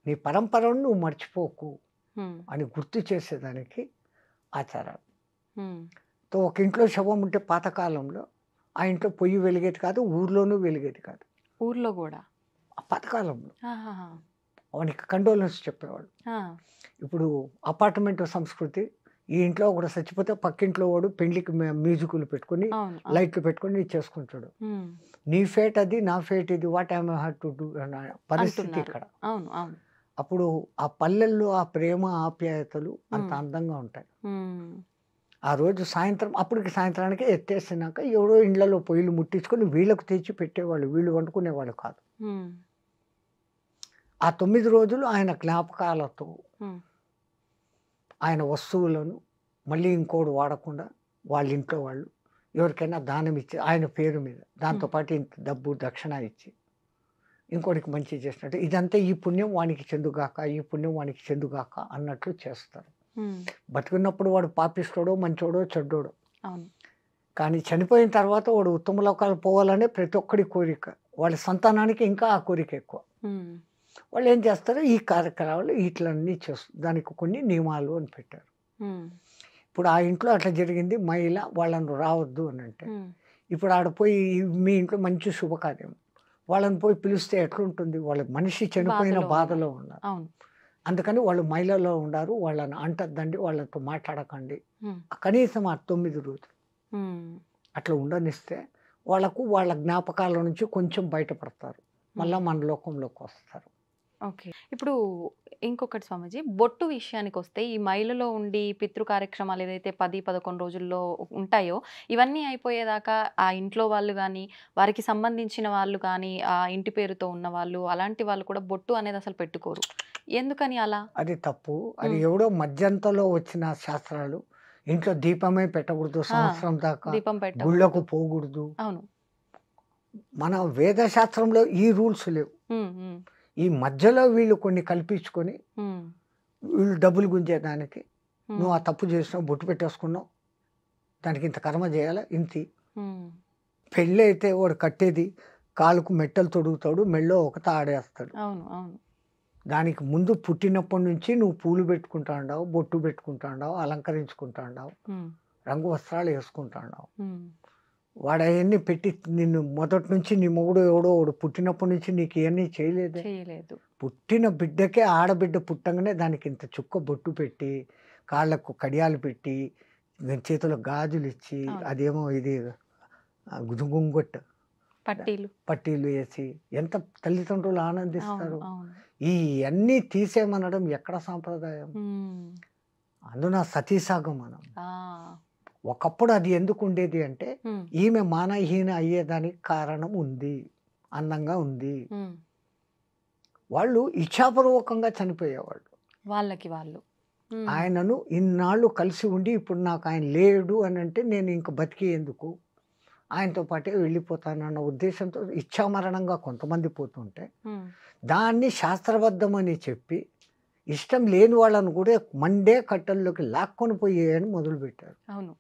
Speaker 2: నీ పరంపరను నువ్వు మర్చిపోకు
Speaker 1: హ్మ్.
Speaker 2: అని గుర్తు చేసేదానికి ఆచారాలు.
Speaker 1: హ్మ్.
Speaker 2: ఒక ఇంట్లో శవం ఉంటే పాతకాలంలో ఆ ఇంట్లో పొయ్యి వెలిగేది కాదు. ఊర్లోనూ వెలిగేది కాదు.
Speaker 1: ఊర్లో గూడా.
Speaker 2: ఆ పాతకాలంలో.
Speaker 1: ఆహాహా!
Speaker 2: వానికి కండోలెన్స్ చెప్పేవాళ్ళు.
Speaker 1: ఆ!
Speaker 2: ఇప్పుడు అపార్ట్మెంట్ సంస్కృతి. ఈ ఇంట్లో ఒకడు చచ్చిపోతే పక్కింట్లో వాడు పెళ్ళికి మ్యూజికులు పెట్టుకొని,
Speaker 1: అవును. అవును.
Speaker 2: లైట్లు పెట్టుకొని చేసుకుంటాడు.
Speaker 1: హ్మ్.
Speaker 2: నీ ఫేట్ అది, నా ఫేట్ ఇది. What I have to do అన్న పరిస్థితి
Speaker 1: అంటున్నారు.
Speaker 2: ఇక్కడ.
Speaker 1: అవును. అవును.
Speaker 2: అప్పుడు ఆ పల్లెల్లో ఆ ప్రేమ, ఆప్యాయతలు అంత
Speaker 1: హ్మ్.
Speaker 2: అందంగా ఉంటాయి.
Speaker 1: హ్మ్.
Speaker 2: ఆ రోజు సాయంత్రం అప్పటికి సాయంత్రానికి ఎత్తేసినాక ఎవరో ఇళ్ళలో పొయ్యిలు ముట్టించుకొని వీళ్ళకు తెచ్చి పెట్టేవాళ్ళు. వీళ్ళు వండుకునేవాళ్ళు కాదు.
Speaker 1: హ్మ్.
Speaker 2: ఆ 9 రోజులు ఆయన జ్ఞాపకాలతో,
Speaker 1: హ్మ్.
Speaker 2: ఆయన వస్తువులను మళ్ళీ ఇంకోడు వాడకుండా వాళ్ళ ఇంట్లో వాళ్ళు ఎవరికైనా దానం ఇచ్చి ఆయన పేరు మీద దాంతో
Speaker 1: హ్మ్.
Speaker 2: పాటు ఇంత డబ్బు దక్షిణ ఇచ్చి ఇంకోడికి మంచి చేసినట్టు ఇదంతా ఈ పుణ్యం వానికి చెందుగాక, ఈ పుణ్యం వానికి చెందుగాక అన్నట్లు చేస్తారు.
Speaker 1: హ్మ్.
Speaker 2: బతికున్నప్పుడు వాడు పాపిస్తోడో, మంచోడో, చెడ్డోడో.
Speaker 1: అవును.
Speaker 2: కానీ చనిపోయిన తర్వాత వాడు ఉత్తమ లోకాలు పోవాలనే ప్రతి ఒక్కడి కోరిక. వాళ్ళ సంతానానికి ఇంకా ఆ కోరిక ఎక్కువ.
Speaker 1: హ్మ్.
Speaker 2: వాళ్ళు ఏం చేస్తారు ఈ కార్యక్రమాలు వీటిలన్నీ చేస్తారు. దానికి కొన్ని నియమాలు అని పెట్టారు.
Speaker 1: హ్మ్.
Speaker 2: ఇప్పుడు ఆ ఇంట్లో అట్లా జరిగింది. మహిళ వాళ్ళని రావద్దు అని అంటే,
Speaker 1: హ్మ్.
Speaker 2: ఇప్పుడు ఆడ పోయి మీ ఇంట్లో మంచి శుభకార్యం. వాళ్ళని పోయి పిలిస్తే ఎట్లుంటుంది? వాళ్ళ మనిషి చనిపోయిన
Speaker 1: బాధలో ఉన్నారు.
Speaker 2: బాధలో ఉన్నారు.
Speaker 1: అవును.
Speaker 2: అందుకని వాళ్ళు మైలలో ఉండారు. వాళ్ళని అంటొద్దండి. వాళ్ళతో మాట్లాడకండి.
Speaker 1: హ్మ్.
Speaker 2: కనీసం ఆ 9 రోజులు
Speaker 1: హ్మ్.
Speaker 2: అట్లా ఉండనిస్తే వాళ్ళకు వాళ్ళ జ్ఞాపకాల నుంచి కొంచెం బయటపడతారు. మళ్ళా
Speaker 1: హ్మ్.
Speaker 2: మన లోకంలోకొస్తారు.
Speaker 1: ఓకే. ఇప్పుడు ఇంకొకటి స్వామీజీ, బొట్టు విషయానికొస్తే ఈ మైలలో ఉండి పితృ కార్యక్రమాలు ఏదైతే 10, 11 రోజుల్లో ఉంటాయో, ఇవన్నీ అయిపోయేదాకా ఆ ఇంట్లో వాళ్ళు గాని, వారికి సంబంధించిన వాళ్ళు కానీ, ఆ ఇంటి పేరుతో ఉన్నవాళ్ళు, అలాంటి వాళ్ళు కూడా బొట్టు అనేది అసలు పెట్టుకోరు. ఎందుకని అలా?
Speaker 2: అది తప్పు. అది
Speaker 1: హ్మ్.
Speaker 2: ఎవడో మధ్యంతలో వచ్చిన శాస్త్రాలు. ఇంట్లో దీపమే పెట్టకూడదు
Speaker 1: ఆ!
Speaker 2: సంవత్సరం దాకా.
Speaker 1: దీపం
Speaker 2: గుళ్ళకు
Speaker 1: పెట్టకూడదు.
Speaker 2: పోకూడదు.
Speaker 1: అవును.
Speaker 2: మన వేద శాస్త్రంలో ఈ రూల్స్ లేవు.
Speaker 1: హ్మ్. హ్మ్.
Speaker 2: ఈ మధ్యలో వీళ్ళు కొన్ని కల్పించుకొని,
Speaker 1: హ్మ్.
Speaker 2: వీళ్ళు డబ్బులు గుంజేదానికి, నువ్వు
Speaker 1: హ్మ్.
Speaker 2: ఆ తప్పు చేసినావు, బొట్టు పెట్టేసుకున్నావు. దానికి ఇంత కర్మ చేయాలా? ఇంతి.
Speaker 1: హ్మ్.
Speaker 2: పెళ్ళైతే వాడు కట్టేది కాలుకు మెట్టలు తొడుగుతాడు. మెడలో ఒక తాడేస్తాడు.
Speaker 1: అవును. అవును.
Speaker 2: దానికి ముందు పుట్టినప్పటి నుంచి నువ్వు పూలు పెట్టుకుంటాండావు, బొట్టు పెట్టుకుంటాండావు, అలంకరించుకుంటాండావు,
Speaker 1: హ్మ్.
Speaker 2: రంగు వస్త్రాలు యేసుకుంటాండావు.
Speaker 1: హ్మ్.
Speaker 2: వాడయన్నీ పెట్టి నిన్ను మొదటి నుంచి నీ మొగుడు ఎవడో ఒకడు పుట్టినప్పటి నుంచి నీకు ఇయన్నీ చేయలేదే.
Speaker 1: చేయలేదు.
Speaker 2: పుట్టిన బిడ్డకే ఆడబిడ్డ పుట్టంగానే దానికి ఇంత చుక్క బొట్టు పెట్టి, కాళ్ళకు కడియాలు పెట్టి, చేతులకు గాజులిచ్చి,
Speaker 1: అవును.
Speaker 2: అదేమో ఇది గుంగొట్టు
Speaker 1: పట్టీలు.
Speaker 2: పట్టీలు యేసి ఎంత తల్లిదండ్రులు
Speaker 1: అవును.
Speaker 2: ఆనందిస్తారు.
Speaker 1: అవును.
Speaker 2: ఇయన్నీ తీసేయమనడం ఎక్కడ సాంప్రదాయం?
Speaker 1: హ్మ్.
Speaker 2: అందున సతీసాగమనం.
Speaker 1: ఆ!
Speaker 2: ఒకప్పుడు అది ఎందుకు ఉండేది అంటే
Speaker 1: హ్మ్.
Speaker 2: ఈమె మానహీన అయ్యేదానికి కారణం ఉంది, అందంగా ఉంది.
Speaker 1: హ్మ్.
Speaker 2: వాళ్ళు ఇచ్ఛాపూర్వకంగా చనిపోయేవాళ్ళు.
Speaker 1: వాళ్ళకి వాళ్ళు. హ్మ్.
Speaker 2: ఆయనను ఇన్నాళ్ళు కలిసి ఉండి ఇప్పుడు నాకు ఆయన లేడు అని అంటే నేను ఇంక బతికి ఎందుకు, ఆయనతో పాటే వెళ్ళిపోతానన్న ఉద్దేశంతో ఇచ్ఛామరణంగా కొంతమంది పోతుంటే
Speaker 1: హ్మ్.
Speaker 2: దాన్ని శాస్త్రబద్ధమని చెప్పి ఇష్టం లేని వాళ్ళను కూడా మండే కట్టల్లోకి లాక్కొని పోయేయని మొదలుపెట్టారు.
Speaker 1: అవును.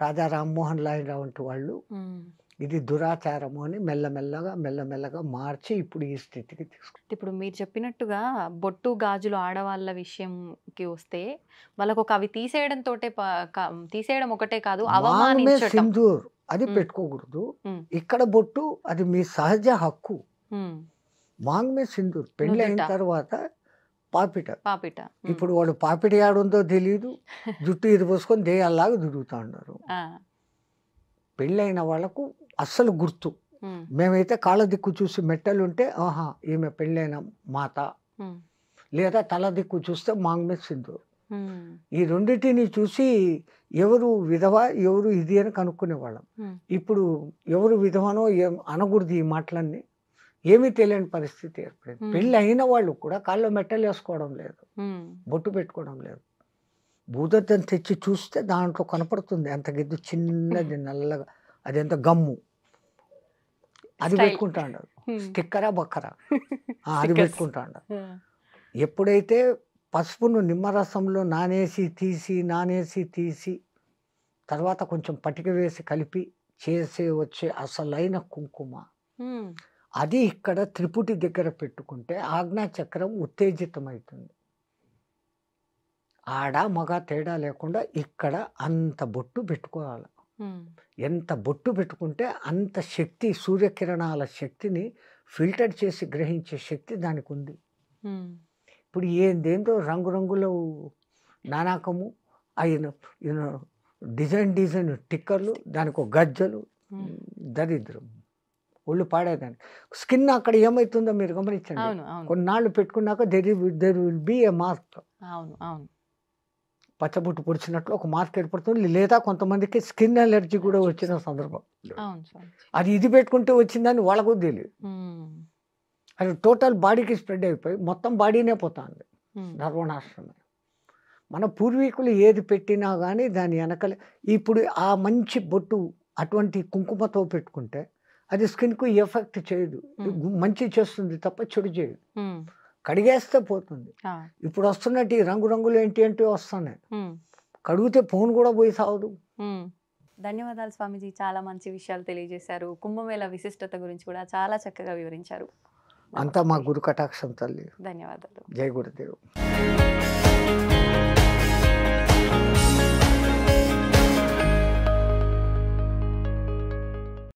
Speaker 2: రాజా రామ్మోహన్ లాయ్ వంటి వాళ్ళు
Speaker 1: హ్మ్.
Speaker 2: ఇది దురాచారము అని మెల్లమెల్లగా మార్చి ఇప్పుడు ఈ స్థితికి తీసుకు
Speaker 1: ఇప్పుడు మీరు చెప్పినట్టుగా బొట్టు, గాజులు ఆడవాళ్ళ విషయంకి వస్తే వాళ్ళకొక అవి తీసేయడంతోటే తీసేయడం ఒకటే కాదు
Speaker 2: మాంగ్ మే
Speaker 1: అవమానించటం.
Speaker 2: సింధూర్ అది
Speaker 1: హ్మ్.
Speaker 2: పెట్టుకోకూడదు.
Speaker 1: హ్మ్.
Speaker 2: ఇక్కడ బొట్టు అది మీ సహజ హక్కు.
Speaker 1: హ్మ్.
Speaker 2: మాంగ్ మే సింధూర్ పెళ్ళి అయిన
Speaker 1: నుదుట
Speaker 2: తర్వాత పాపిట.
Speaker 1: పాపిట. హ్మ్.
Speaker 2: ఇప్పుడు వాళ్ళు పాపిట యాడుందో తెలీదు. జుట్టు ఇరిపోసుకొని దెయ్యాల్లాగా తిరుగుతా ఉన్నారు.
Speaker 1: ఆ!
Speaker 2: పెళ్ళైన వాళ్ళకు అస్సలు గుర్తు.
Speaker 1: హ్మ్.
Speaker 2: మేమైతే కాళ్ళ దిక్కు చూసి మెట్టెలుంటే ఆహా! ఈమె పెళ్ళైన మాత.
Speaker 1: హ్మ్.
Speaker 2: లేదా తల దిక్కు చూస్తే మాంగ్ మే సింధూర్.
Speaker 1: హ్మ్.
Speaker 2: ఈ రెండిటిని చూసి ఎవరు విధవ, ఎవరు ఇది అని కనుక్కునేవాళ్ళం.
Speaker 1: హ్మ్.
Speaker 2: ఇప్పుడు ఎవరు విధవనో అనకూడదు ఈ మాటలన్నీ. ఏమీ తెలియని పరిస్థితి ఏర్పడింది.
Speaker 1: హ్మ్.
Speaker 2: పెళ్ళి అయిన వాళ్ళు కూడా కాళ్ళలో మెట్టెలేసుకోవడం లేదు.
Speaker 1: హ్మ్.
Speaker 2: బొట్టు పెట్టుకోవడం లేదు. భూతద్దం తెచ్చి చూస్తే దాంట్లో కనపడుతుంది. అంత గిద్దు చిన్నది నల్లగా అదెంత గమ్ము. అది
Speaker 1: స్టైల్.
Speaker 2: పెట్టుకుంటాండారు.
Speaker 1: హ్మ్.
Speaker 2: స్టిక్కరా, బక్కరా అది
Speaker 1: స్టిక్కర్స్.
Speaker 2: పెట్టుకుంటాండారు.
Speaker 1: ఆ!
Speaker 2: ఎప్పుడైతే పసుపును నిమ్మరసంలో నానేసి తీసి తర్వాత కొంచెం పటిక వేసి కలిపి వచ్చే అసలైన కుంకుమ.
Speaker 1: హ్మ్.
Speaker 2: అది ఇక్కడ త్రిపుటి దగ్గర పెట్టుకుంటే ఆజ్ఞా చక్రం ఉత్తేజితమైతుంది. ఆడ, మగ తేడా లేకుండా ఇక్కడ అంత బొట్టు పెట్టుకోవాలి.
Speaker 1: హ్మ్.
Speaker 2: ఎంత బొట్టు పెట్టుకుంటే అంత శక్తి సూర్యకిరణాల శక్తిని ఫిల్టర్ చేసి గ్రహించే శక్తి దానికుంది.
Speaker 1: హ్మ్.
Speaker 2: ఇప్పుడు ఏందేందో రంగురంగుల నానాకము అయిన ఈయన డిజైన్ టిక్కర్లు, దానికో గజ్జలు,
Speaker 1: హ్మ్.
Speaker 2: దరిద్రం. ఒళ్ళు పాడేదాన్ని. స్కిన్ అక్కడ ఏమైతుందో మీరు గమనించండి.
Speaker 1: అవును. అవును.
Speaker 2: కొన్నాళ్ళు పెట్టుకున్నాక there will be a mark.
Speaker 1: అవును. అవును.
Speaker 2: పచ్చబొట్టు పొడిచినట్లు ఒక మార్క్ ఏర్పడుతుంది. లేదా కొంతమందికి స్కిన్ అలర్జీ కూడా వచ్చిన సందర్భం.
Speaker 1: అవును స్వామీజీ.
Speaker 2: అది ఇది పెట్టుకుంటే వచ్చిందని వాళ్ళకు తెలీదు.
Speaker 1: హ్మ్.
Speaker 2: అది టోటల్ బాడీకి స్ప్రెడ్ అయిపోయి మొత్తం బాడీనే పోతాంది.
Speaker 1: హ్మ్.
Speaker 2: సర్వనాశనమే. మన పూర్వీకులు ఏది పెట్టినా గానీ దాని ఎనకలే ఇప్పుడు ఆ మంచి బొట్టు అటువంటి కుంకుమతో పెట్టుకుంటే అది స్కిన్‌కు ఎఫెక్ట్ చేయదు.
Speaker 1: హ్మ్.
Speaker 2: మంచి చేస్తుంది తప్ప చెడు చేయదు.
Speaker 1: హ్మ్.
Speaker 2: కడిగేస్తే పోతుంది.
Speaker 1: ఆ!
Speaker 2: ఇప్పుడు వస్తున్నట్టు ఈ రంగురంగులు ఏంటో వస్తున్నాయి.
Speaker 1: హ్మ్.
Speaker 2: కడిగితే ఫోను కూడా పోయి సావదు.
Speaker 1: హ్మ్. ధన్యవాదాలు స్వామీజీ. చాలా మంచి విషయాలు తెలియజేశారు. కుంభమేళ విశిష్టత గురించి కూడా చాలా చక్కగా వివరించారు.
Speaker 2: అంతా మా
Speaker 1: నమస్తే.
Speaker 2: గురు కటాక్షం తల్లి.
Speaker 1: ధన్యవాదాలు.
Speaker 2: జై గురుదేవ్.